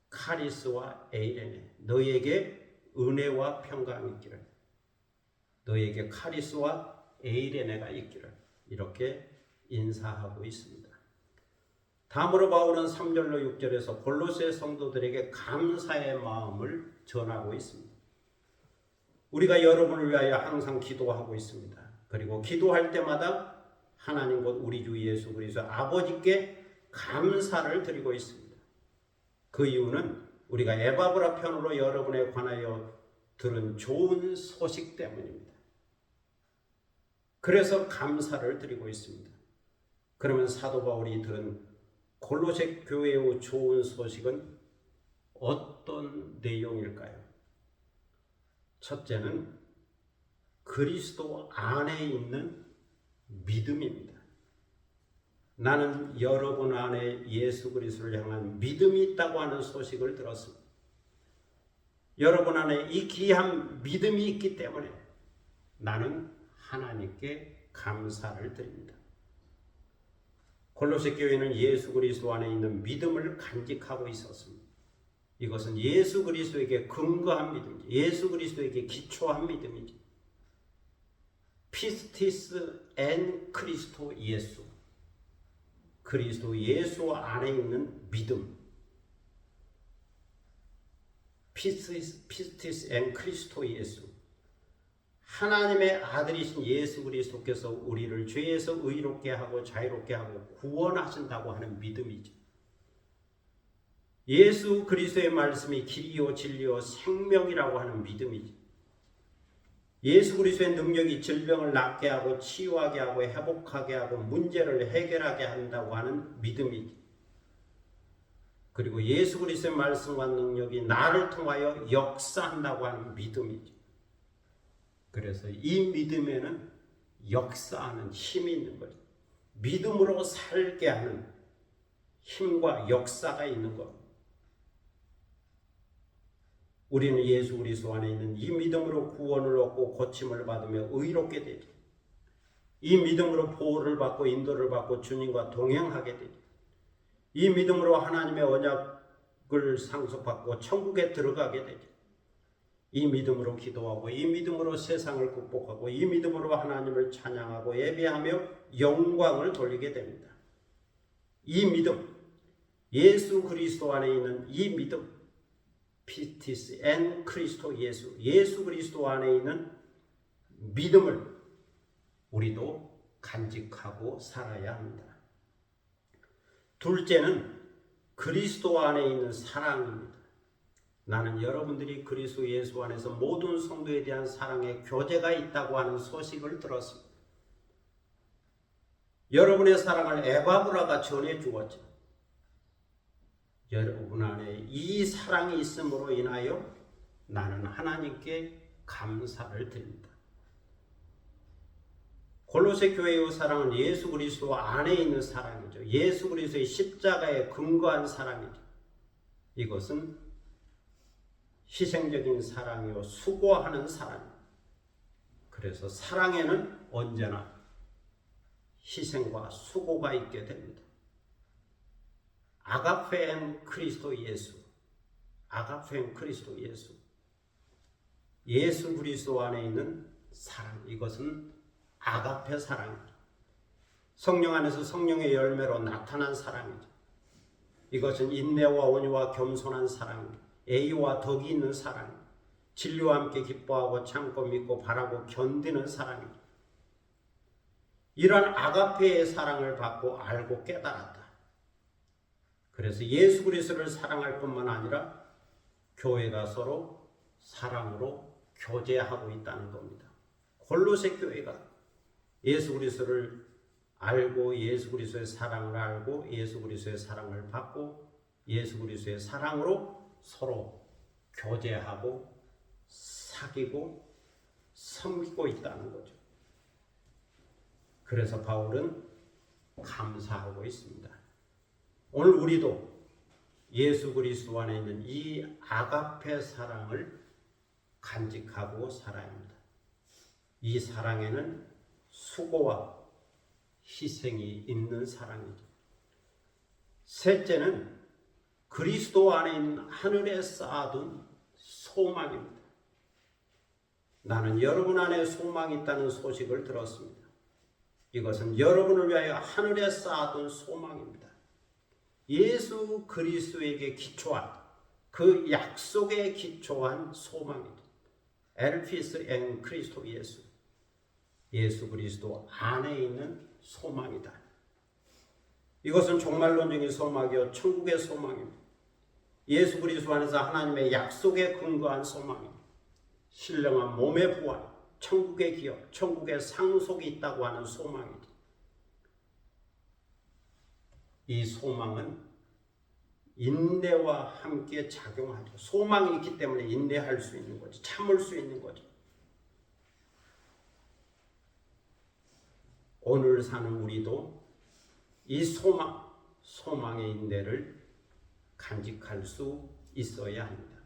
카리스와 에이레네, 너희에게 은혜와 평강이 있기를, 너희에게 카리스와 에이레네가 있기를, 이렇게 인사하고 있습니다. 다음으로 바울은 3절로 6절에서 골로새 성도들에게 감사의 마음을 전하고 있습니다. 우리가 여러분을 위하여 항상 기도하고 있습니다. 그리고 기도할 때마다 하나님 곧 우리 주 예수 그리스도 아버지께 감사를 드리고 있습니다. 그 이유는 우리가 에바브라 편으로 여러분에 관하여 들은 좋은 소식 때문입니다. 그래서 감사를 드리고 있습니다. 그러면 사도 바울이 들은 골로새 교회의 좋은 소식은 어떤 내용일까요? 첫째는 그리스도 안에 있는 믿음입니다. 나는 여러분 안에 예수 그리스도를 향한 믿음이 있다고 하는 소식을 들었습니다. 여러분 안에 이 귀한 믿음이 있기 때문에 나는 하나님께 감사를 드립니다. 골로새 교회는 예수 그리스도 안에 있는 믿음을 간직하고 있었습니다. 이것은 예수 그리스도에게 근거한 믿음이죠. 예수 그리스도에게 기초한 믿음이죠. 피스티스 앤 크리스토 예수, 그리스도 예수 안에 있는 믿음. 피스티스 앤 크리스토 예수, 하나님의 아들이신 예수 그리스도께서 우리를 죄에서 의롭게 하고 자유롭게 하고 구원하신다고 하는 믿음이죠. 예수 그리스도의 말씀이 길이요 진리요 생명이라고 하는 믿음이죠. 예수 그리스도의 능력이 질병을 낫게 하고 치유하게 하고 회복하게 하고 문제를 해결하게 한다고 하는 믿음이죠. 그리고 예수 그리스도의 말씀과 능력이 나를 통하여 역사한다고 하는 믿음이죠. 그래서 이 믿음에는 역사하는 힘이 있는 거죠. 믿음으로 살게 하는 힘과 역사가 있는 것. 우리는 예수 그리스도 안에 있는 이 믿음으로 구원을 얻고 고침을 받으며 의롭게 되죠. 이 믿음으로 보호를 받고 인도를 받고 주님과 동행하게 되죠. 이 믿음으로 하나님의 언약을 상속받고 천국에 들어가게 되죠. 이 믿음으로 기도하고 이 믿음으로 세상을 극복하고 이 믿음으로 하나님을 찬양하고 예배하며 영광을 돌리게 됩니다. 이 믿음, 예수 그리스도 안에 있는 이 믿음, 피티스 앤 크리스토 예수 그리스도 안에 있는 믿음을 우리도 간직하고 살아야 합니다. 둘째는 그리스도 안에 있는 사랑입니다. 나는 여러분들이 그리스도 예수 안에서 모든 성도에 대한 사랑의 교제가 있다고 하는 소식을 들었습니다. 여러분의 사랑을 에바브라가 전해 주었죠. 여러분 안에 이 사랑이 있음으로 인하여 나는 하나님께 감사를 드립니다. 골로새 교회의 사랑은 예수 그리스도 안에 있는 사랑이죠. 예수 그리스도의 십자가에 근거한 사랑이죠. 이것은 희생적인 사랑이요 수고하는 사랑입니다. 그래서 사랑에는 언제나 희생과 수고가 있게 됩니다. 아가페 그리스도 예수, 아가페 그리스도 예수, 예수 그리스도 안에 있는 사랑, 이것은 아가페 사랑이죠. 성령 안에서 성령의 열매로 나타난 사랑이죠. 이것은 인내와 온유와 겸손한 사랑입니다. 애의와 덕이 있는 사랑입니다. 진리와 함께 기뻐하고 참고 믿고 바라고 견디는 사랑입니다. 이러한 아가페의 사랑을 받고 알고 깨달았다. 그래서 예수 그리스도를 사랑할 뿐만 아니라 교회가 서로 사랑으로 교제하고 있다는 겁니다. 골로새 교회가 예수 그리스도를 알고 예수 그리스도의 사랑을 알고 예수 그리스도의 사랑을 받고 예수 그리스도의 사랑으로 서로 교제하고 사귀고 섬기고 있다는 거죠. 그래서 바울은 감사하고 있습니다. 오늘 우리도 예수 그리스도 안에 있는 이 아가페 사랑을 간직하고 살아야 합니다. 이 사랑에는 수고와 희생이 있는 사랑이죠. 셋째는 그리스도 안에 있는 하늘에 쌓아둔 소망입니다. 나는 여러분 안에 소망이 있다는 소식을 들었습니다. 이것은 여러분을 위하여 하늘에 쌓아둔 소망입니다. 예수 그리스도에게 기초한 그 약속에 기초한 소망이죠. 엘피스 앤 크리스토 예수, 예수 그리스도 안에 있는 소망이다. 이것은 종말론적인 소망이요 천국의 소망입니다. 예수 그리스도 안에서 하나님의 약속에 근거한 소망입니다. 신령한 몸의 부활, 천국의 기업, 천국의 상속이 있다고 하는 소망이죠. 이 소망은 인내와 함께 작용하죠. 소망이 있기 때문에 인내할 수 있는 거죠. 참을 수 있는 거죠. 오늘 사는 우리도 이 소망의 인내를 간직할 수 있어야 합니다.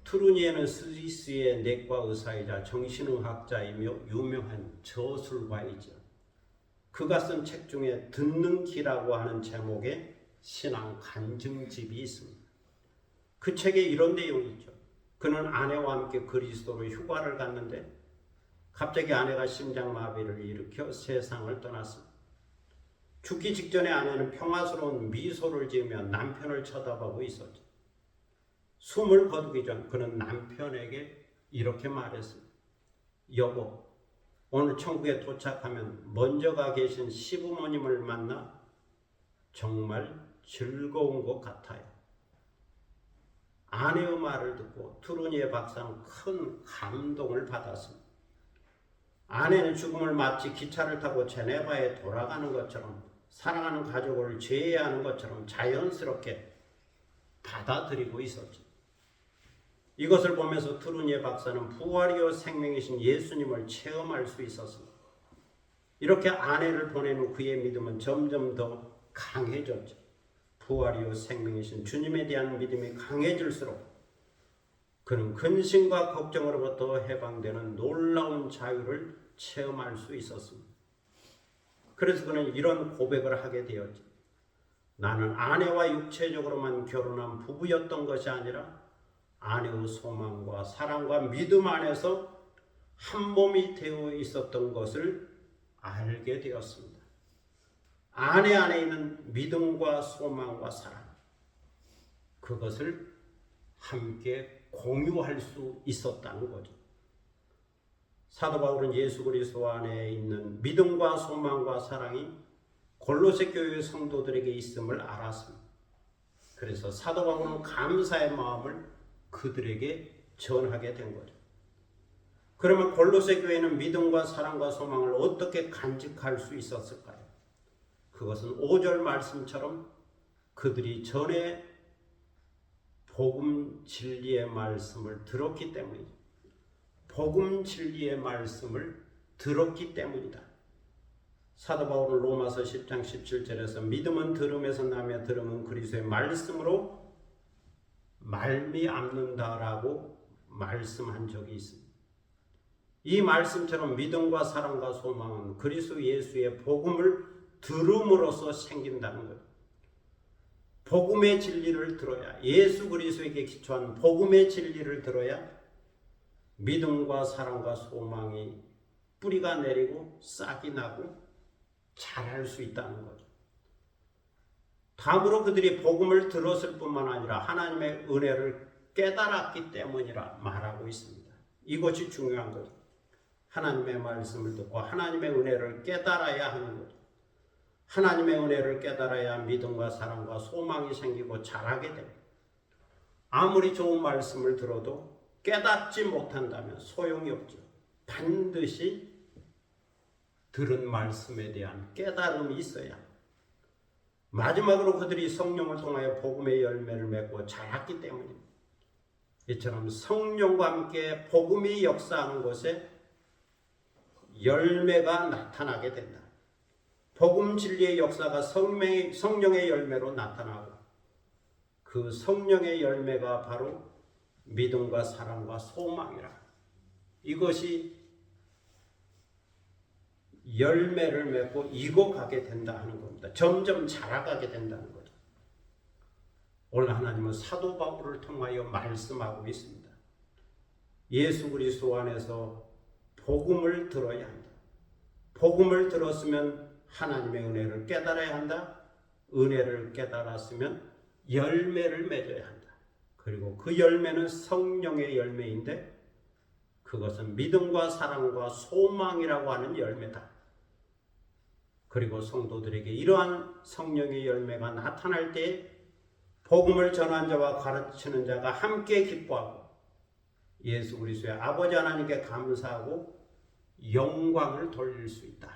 투르니에는 스위스의 내과 의사이자 정신의학자이며 유명한 저술가이죠. 그가 쓴 책 중에 듣는 기라고 하는 제목의 신앙 간증집이 있습니다. 그 책에 이런 내용이 있죠. 그는 아내와 함께 그리스도로 휴가를 갔는데 갑자기 아내가 심장마비를 일으켜 세상을 떠났습니다. 죽기 직전에 아내는 평화스러운 미소를 지으며 남편을 쳐다보고 있었죠. 숨을 거두기 전 그는 남편에게 이렇게 말했습니다. 여보, 오늘 천국에 도착하면 먼저 가 계신 시부모님을 만나 정말 즐거운 것 같아요. 아내의 말을 듣고 투르니에 박사는 큰 감동을 받았습니다. 아내는 죽음을 마치 기차를 타고 제네바에 돌아가는 것처럼 사랑하는 가족을 제외하는 것처럼 자연스럽게 받아들이고 있었죠. 이것을 보면서 트루니에 박사는 부활이요 생명이신 예수님을 체험할 수 있었습니다. 이렇게 아내를 보낸 후 그의 믿음은 점점 더 강해졌죠. 부활이요 생명이신 주님에 대한 믿음이 강해질수록 그는 근심과 걱정으로부터 해방되는 놀라운 자유를 체험할 수 있었습니다. 그래서 그는 이런 고백을 하게 되었죠. 나는 아내와 육체적으로만 결혼한 부부였던 것이 아니라 아내의 소망과 사랑과 믿음 안에서 한 몸이 되어 있었던 것을 알게 되었습니다. 아내 안에 있는 믿음과 소망과 사랑, 그것을 함께 공유할 수 있었다는 거죠. 사도 바울은 예수 그리스도 안에 있는 믿음과 소망과 사랑이 골로새 교회 성도들에게 있음을 알았습니다. 그래서 사도 바울은 감사의 마음을 그들에게 전하게 된 거죠. 그러면 골로새 교회는 믿음과 사랑과 소망을 어떻게 간직할 수 있었을까요? 그것은 5절 말씀처럼 그들이 전에 복음 진리의 말씀을 들었기 때문이죠. 복음 진리의 말씀을 들었기 때문이다. 사도 바울은 로마서 10장 17절에서 믿음은 들음에서 나며 들음은 그리스도의 말씀으로 말미암는다라고 말씀한 적이 있습니다. 이 말씀처럼 믿음과 사랑과 소망은 그리스도 예수의 복음을 들음으로써 생긴다는 거예요. 복음의 진리를 들어야, 예수 그리스도에게 기초한 복음의 진리를 들어야 믿음과 사랑과 소망이 뿌리가 내리고 싹이 나고 자랄 수 있다는 거죠. 다음으로 그들이 복음을 들었을 뿐만 아니라 하나님의 은혜를 깨달았기 때문이라 말하고 있습니다. 이것이 중요한 거죠. 하나님의 말씀을 듣고 하나님의 은혜를 깨달아야 하는 거죠. 하나님의 은혜를 깨달아야 믿음과 사랑과 소망이 생기고 자라게 됩니다. 아무리 좋은 말씀을 들어도 깨닫지 못한다면 소용이 없죠. 반드시 들은 말씀에 대한 깨달음이 있어야 합니다. 마지막으로 그들이 성령을 통하여 복음의 열매를 맺고 자랐기 때문입니다. 이처럼 성령과 함께 복음이 역사하는 곳에 열매가 나타나게 된다. 복음 진리의 역사가 성령의 열매로 나타나고 그 성령의 열매가 바로 믿음과 사랑과 소망이라. 이것이 열매를 맺고 익어가게 된다 하는 겁니다. 점점 자라가게 된다는 거죠. 오늘 하나님은 사도 바울을 통하여 말씀하고 있습니다. 예수 그리스도 안에서 복음을 들어야 한다. 복음을 들었으면 하나님의 은혜를 깨달아야 한다. 은혜를 깨달았으면 열매를 맺어야 한다. 그리고 그 열매는 성령의 열매인데 그것은 믿음과 사랑과 소망이라고 하는 열매다. 그리고 성도들에게 이러한 성령의 열매가 나타날 때 복음을 전한 자와 가르치는 자가 함께 기뻐하고 예수 그리스도의 아버지 하나님께 감사하고 영광을 돌릴 수 있다.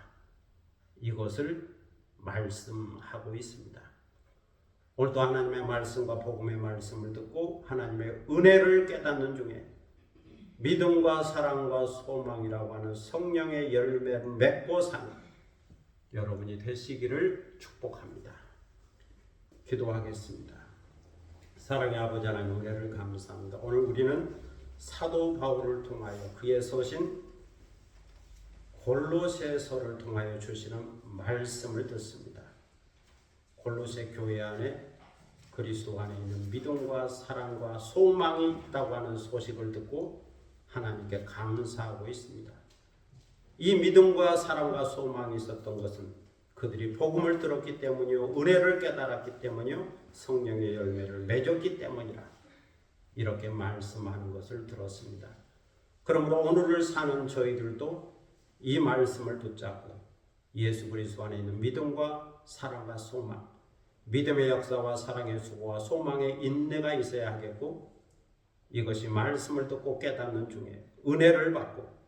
이것을 말씀하고 있습니다. 오늘도 하나님의 말씀과 복음의 말씀을 듣고 하나님의 은혜를 깨닫는 중에 믿음과 사랑과 소망이라고 하는 성령의 열매를 맺고 사는 여러분이 되시기를 축복합니다. 기도하겠습니다. 사랑의 아버지 하나님 은혜를 감사합니다. 오늘 우리는 사도 바울을 통하여 그의 서신 골로새서를 통하여 주시는 말씀을 듣습니다. 골로새 교회 안에 그리스도 안에 있는 믿음과 사랑과 소망이 있다고 하는 소식을 듣고 하나님께 감사하고 있습니다. 이 믿음과 사랑과 소망이 있었던 것은 그들이 복음을 들었기 때문이요, 은혜를 깨달았기 때문이요, 성령의 열매를 맺었기 때문이라 이렇게 말씀하는 것을 들었습니다. 그러므로 오늘을 사는 저희들도 이 말씀을 붙잡고 예수 그리스도 안에 있는 믿음과 사랑과 소망, 믿음의 역사와 사랑의 수고와 소망의 인내가 있어야 하겠고 이것이 말씀을 듣고 깨닫는 중에 은혜를 받고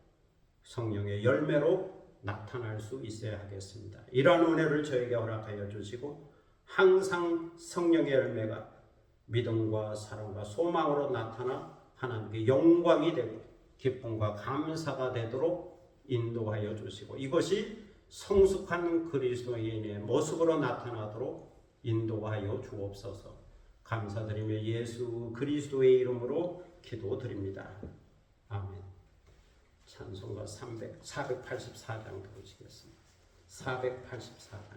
성령의 열매로 나타날 수 있어야 하겠습니다. 이러한 은혜를 저에게 허락하여 주시고 항상 성령의 열매가 믿음과 사랑과 소망으로 나타나 하나님께 영광이 되고 기쁨과 감사가 되도록 인도하여 주시고 이것이 성숙한 그리스도인의 모습으로 나타나도록 인도하여 주옵소서. 감사드리며 예수 그리스도의 이름으로 기도드립니다. 아멘. 찬송가 484장 들으시겠습니다. 484장.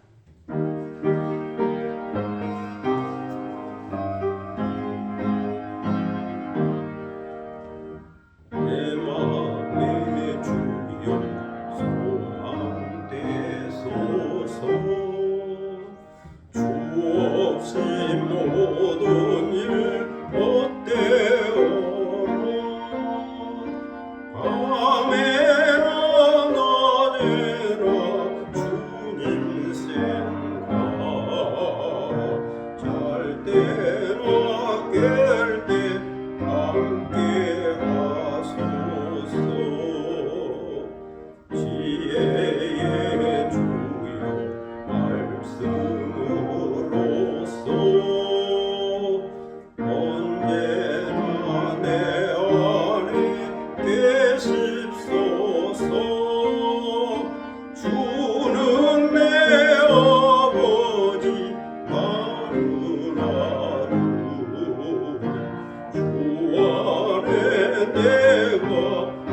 모든 일 못되어라 밤에나 낮에나 주님 생각 잘 때나 깰 때 함께 하소서 지혜의 주여 말씀으로써 언제나 내 안에 계십소서 주는 내 아버지 나는 아들 주 안에 내가 늘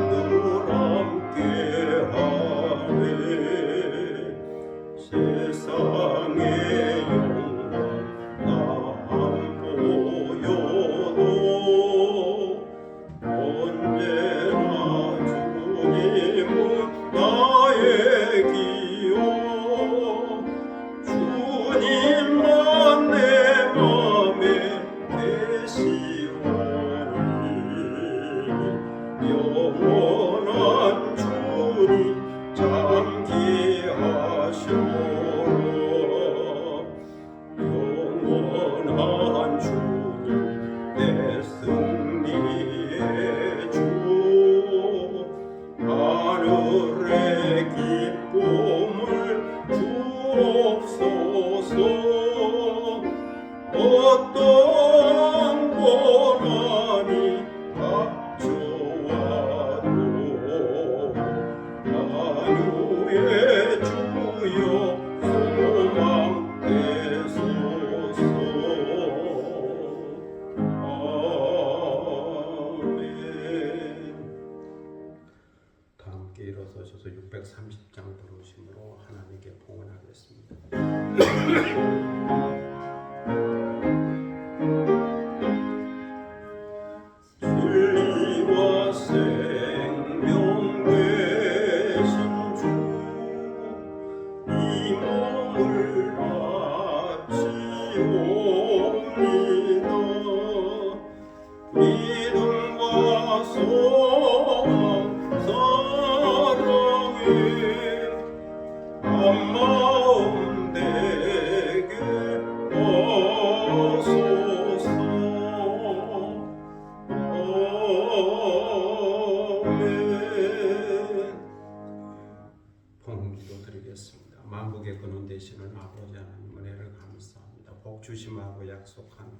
함께하네 세상의 영광 나 안 보여도 언제나 주님은 나의 기요 주님만 내 맘에 계시오니 영원한 주님 잠기하시오라 영원한 주님 내 승리의 주 하늘의 기쁨을 주옵소서 어떤 고난이 닥쳐와도 만유의 주여 소망 되소서 아멘. 다 함께 일어서셔서 630장 부르심으로 하나님께 봉헌하겠습니다. 진리와 생명 되신 주 이 몸을 바치옵니다 믿음과 소망 사랑에 한마음 되게 하소서 봉헌기도 드리겠습니다. 만국의 근원 되시는 아버지 하나님 은혜를 감사합니다. 복 주심하고 약속한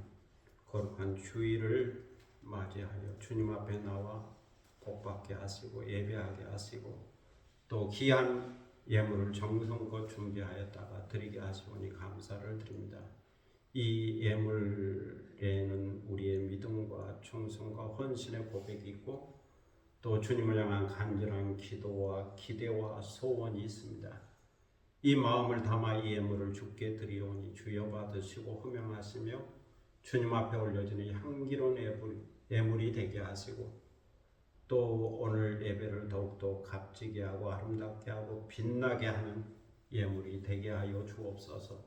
거룩한 주일을 맞이하여 주님 앞에 나와 복받게 하시고 예배하게 하시고 또 귀한 예물을 정성껏 준비하였다가 드리게 하시오니 감사를 드립니다. 이 예물에는 우리의 믿음과 충성과 헌신의 고백이 있고 또 주님을 향한 간절한 기도와 기대와 소원이 있습니다. 이 마음을 담아 이 예물을 주께 드리오니 주여 받으시고 흠명하시며 주님 앞에 올려지는 향기로운 예물이 되게 하시고 또 오늘 예배를 더욱더 값지게 하고 아름답게 하고 빛나게 하는 예물이 되게 하여 주옵소서.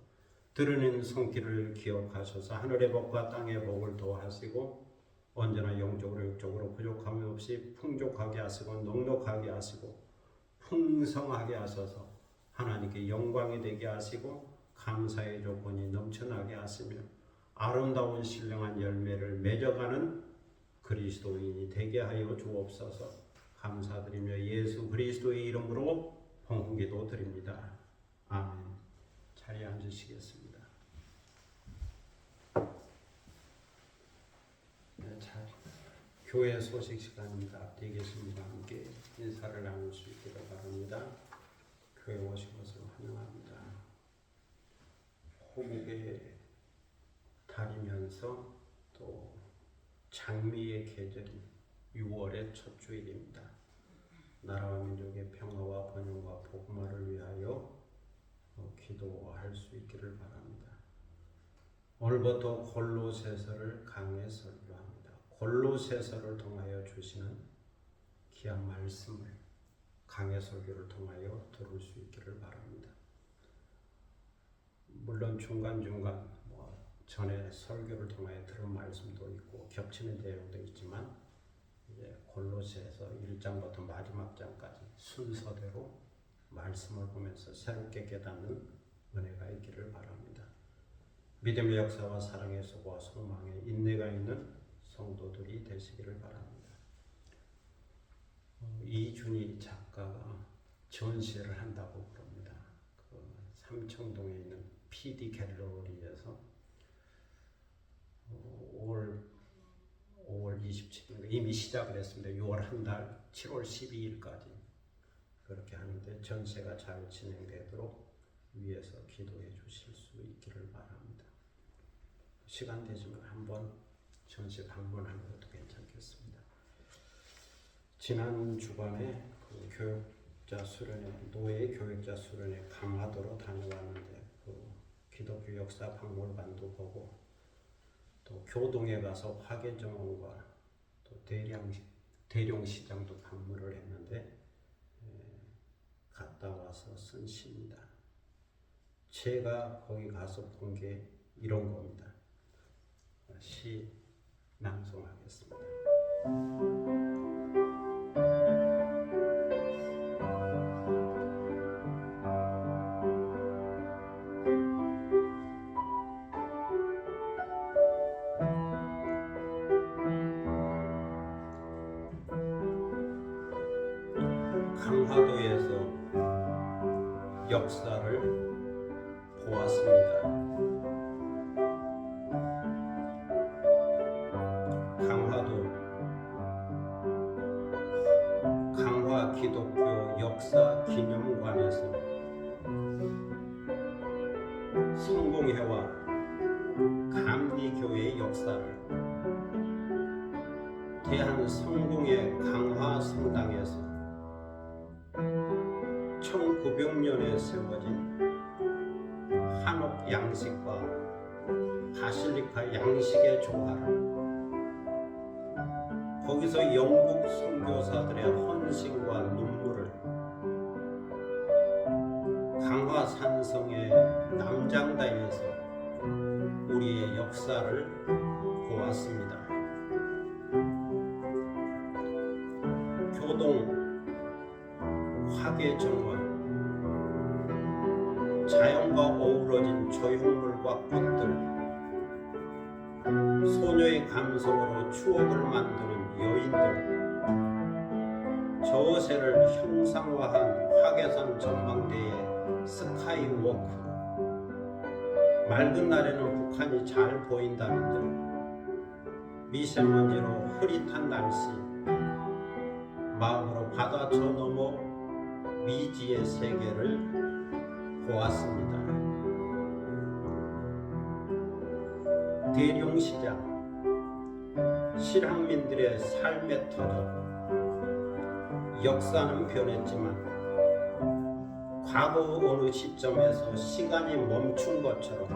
들으는 손길을 기억하셔서 하늘의 복과 땅의 복을 더하시고 언제나 영적으로 육적으로 부족함이 없이 풍족하게 하시고 넉넉하게 하시고 풍성하게 하셔서 하나님께 영광이 되게 하시고 감사의 조건이 넘쳐나게 하시며 아름다운 신령한 열매를 맺어가는 그리스도인이 되게 하여 주옵소서. 감사드리며 예수 그리스도의 이름으로 봉헌기도 드립니다. 아멘. 자리에 앉으시겠습니다. 교회 소식 시간입니다. 앞뒤에 계신 분과 함께 인사를 나눌 수 있기를 바랍니다. 교회 오신 것을 환영합니다. 호국의 달이면서 또 장미의 계절인 6월의 첫 주일입니다. 나라와 민족의 평화와 번영과 복음화를 위하여 기도할 수 있기를 바랍니다. 오늘부터 골로새서를 강해 설교합니다. 골로새서를 통하여 주시는 귀한 말씀을 강해 설교를 통하여 들을 수 있기를 바랍니다. 물론 중간중간 전에 설교를 통하여 들은 말씀도 있고 겹치는 내용도 있지만 이제 골로새서 1장부터 마지막 장까지 순서대로 말씀을 보면서 새롭게 깨닫는 은혜가 있기를 바랍니다. 믿음의 역사와 사랑의 소고와 소망의 인내가 있는 성도들이 되시기를 바랍니다. 이준희 작가가 전시를 한다고 그럽니다. 삼청동에 있는 PD 갤러리에서 5월 27일 이미 시작을 했습니다. 6월 한 달 7월 12일까지 그렇게 하는데 전시가 잘 진행되도록 위에서 기도해 주실 수 있기를 바랍니다. 시간 되시면 한번 전시 방문하는 것도 괜찮겠습니다. 지난 주간에 교육자 수련회 노예 교육자 수련회 강화도로 다녀왔는데 기독교 역사 박물관도 보고 또 교동에 가서 화계정원과 또 대룡시장도 방문을 했는데 갔다 와서 쓴 시입니다. 제가 거기 가서 본 게 이런 겁니다. 시 낭송하겠습니다. 강화도에서 역사를 보았습니다. 강화 기독교 역사 기념관에서 성공회와 감리교회의 역사를 대한성공회 강화 성당에서 1900년에 세워진 한옥 양식과 바실리카 양식의 조화를 거기서 영국 선교사들의 헌신과 눈물을 강화 산성의 남장다에서 우리의 역사를 보았습니다. 교동 화계정원 자연과 어우러진 조형물과 꽃들 소녀의 감성으로 추억을 만드는 여인들 저어세를 형상화한 화계산 전망대의 스카이워크 맑은 날에는 북한이 잘 보인다는데 미세먼지로 흐릿한 날씨 마음으로 바다 저 너머 미지의 세계를 보았습니다. 대룡시장 실향민들의 삶의 터전 역사는 변했지만 과거 어느 시점에서 시간이 멈춘 것처럼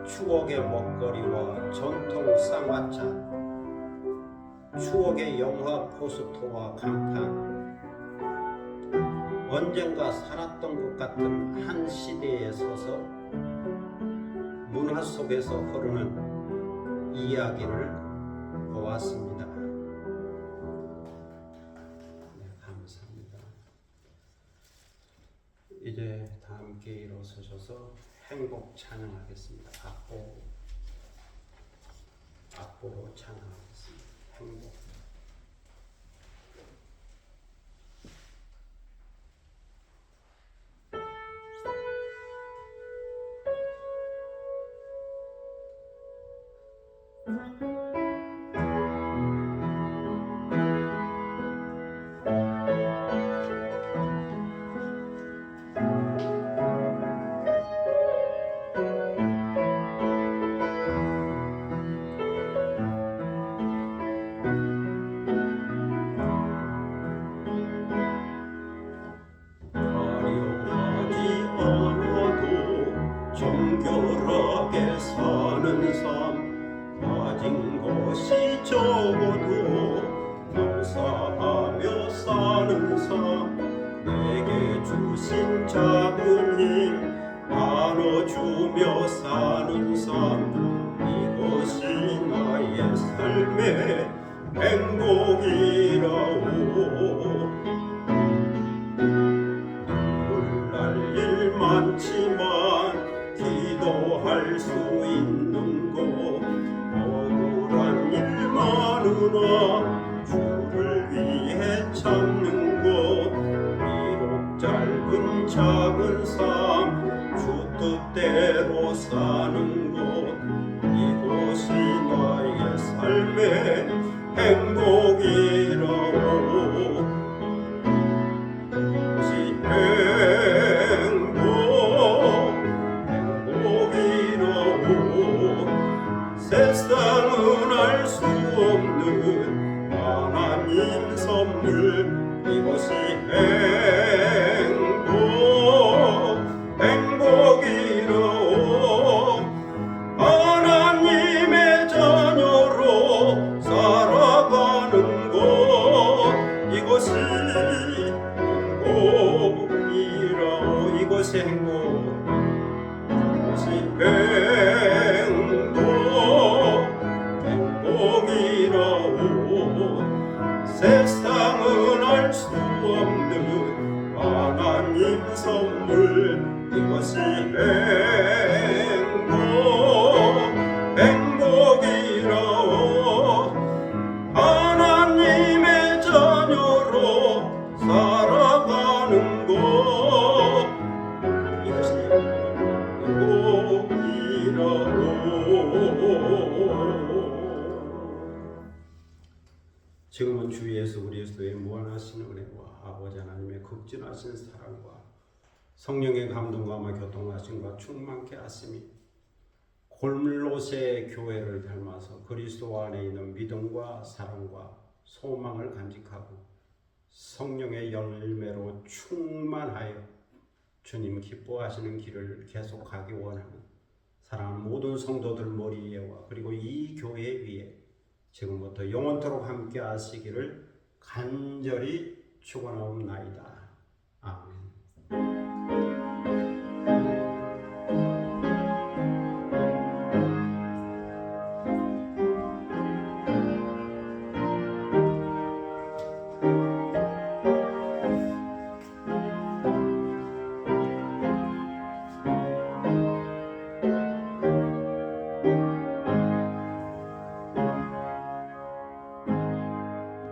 추억의 먹거리와 전통 쌍화차 추억의 영화 포스터와 간판 언젠가 살았던 것 같은 한 시대에 서서 문화 속에서 흐르는 이야기를 보았습니다. 네, 감사합니다. 이제 다 함께 일어서셔서 행복 찬양하겠습니다. 악보로 찬양하겠습니다. 행복. 주신 작은 힘 나눠주며 사는 삶 이것이 나의 삶의 행복이라오 눈물 날 일 많지만 기도할 수 있는 곳 억울한 일 많으나 주를 위해 참는 곳 비록 짧은 작은 삶 주 뜻대로 사는 곳 이곳이 나의 삶의 행복이라오 행복이라오 세상은 알 수 없는 하나님 선물 이것이 행복이라오 하나님의 자녀로 살아가는 것 이것이 행복이라오 이것이 행복이라오 세상은 알 수 없는 하나님 선물 이것이 행복이라오 하나님의 자녀로 살아가는 것 이것이 지금은 주 예수 그리스도의 무한하신 은혜와 아버지 하나님의 극진하신 사랑과 성령의 감동과 교통하심과 충만케 하심이 골로새 교회를 닮아서 그리스도 안에 있는 믿음과 사랑과 소망을 간직하고 성령의 열매로 충만하여 주님 기뻐하시는 길을 계속하기 원하는 사랑하는 모든 성도들 머리 위에와 그리고 이 교회 위에 지금부터 영원토록 함께 하시기를 간절히 축원하옵나이다. 아멘.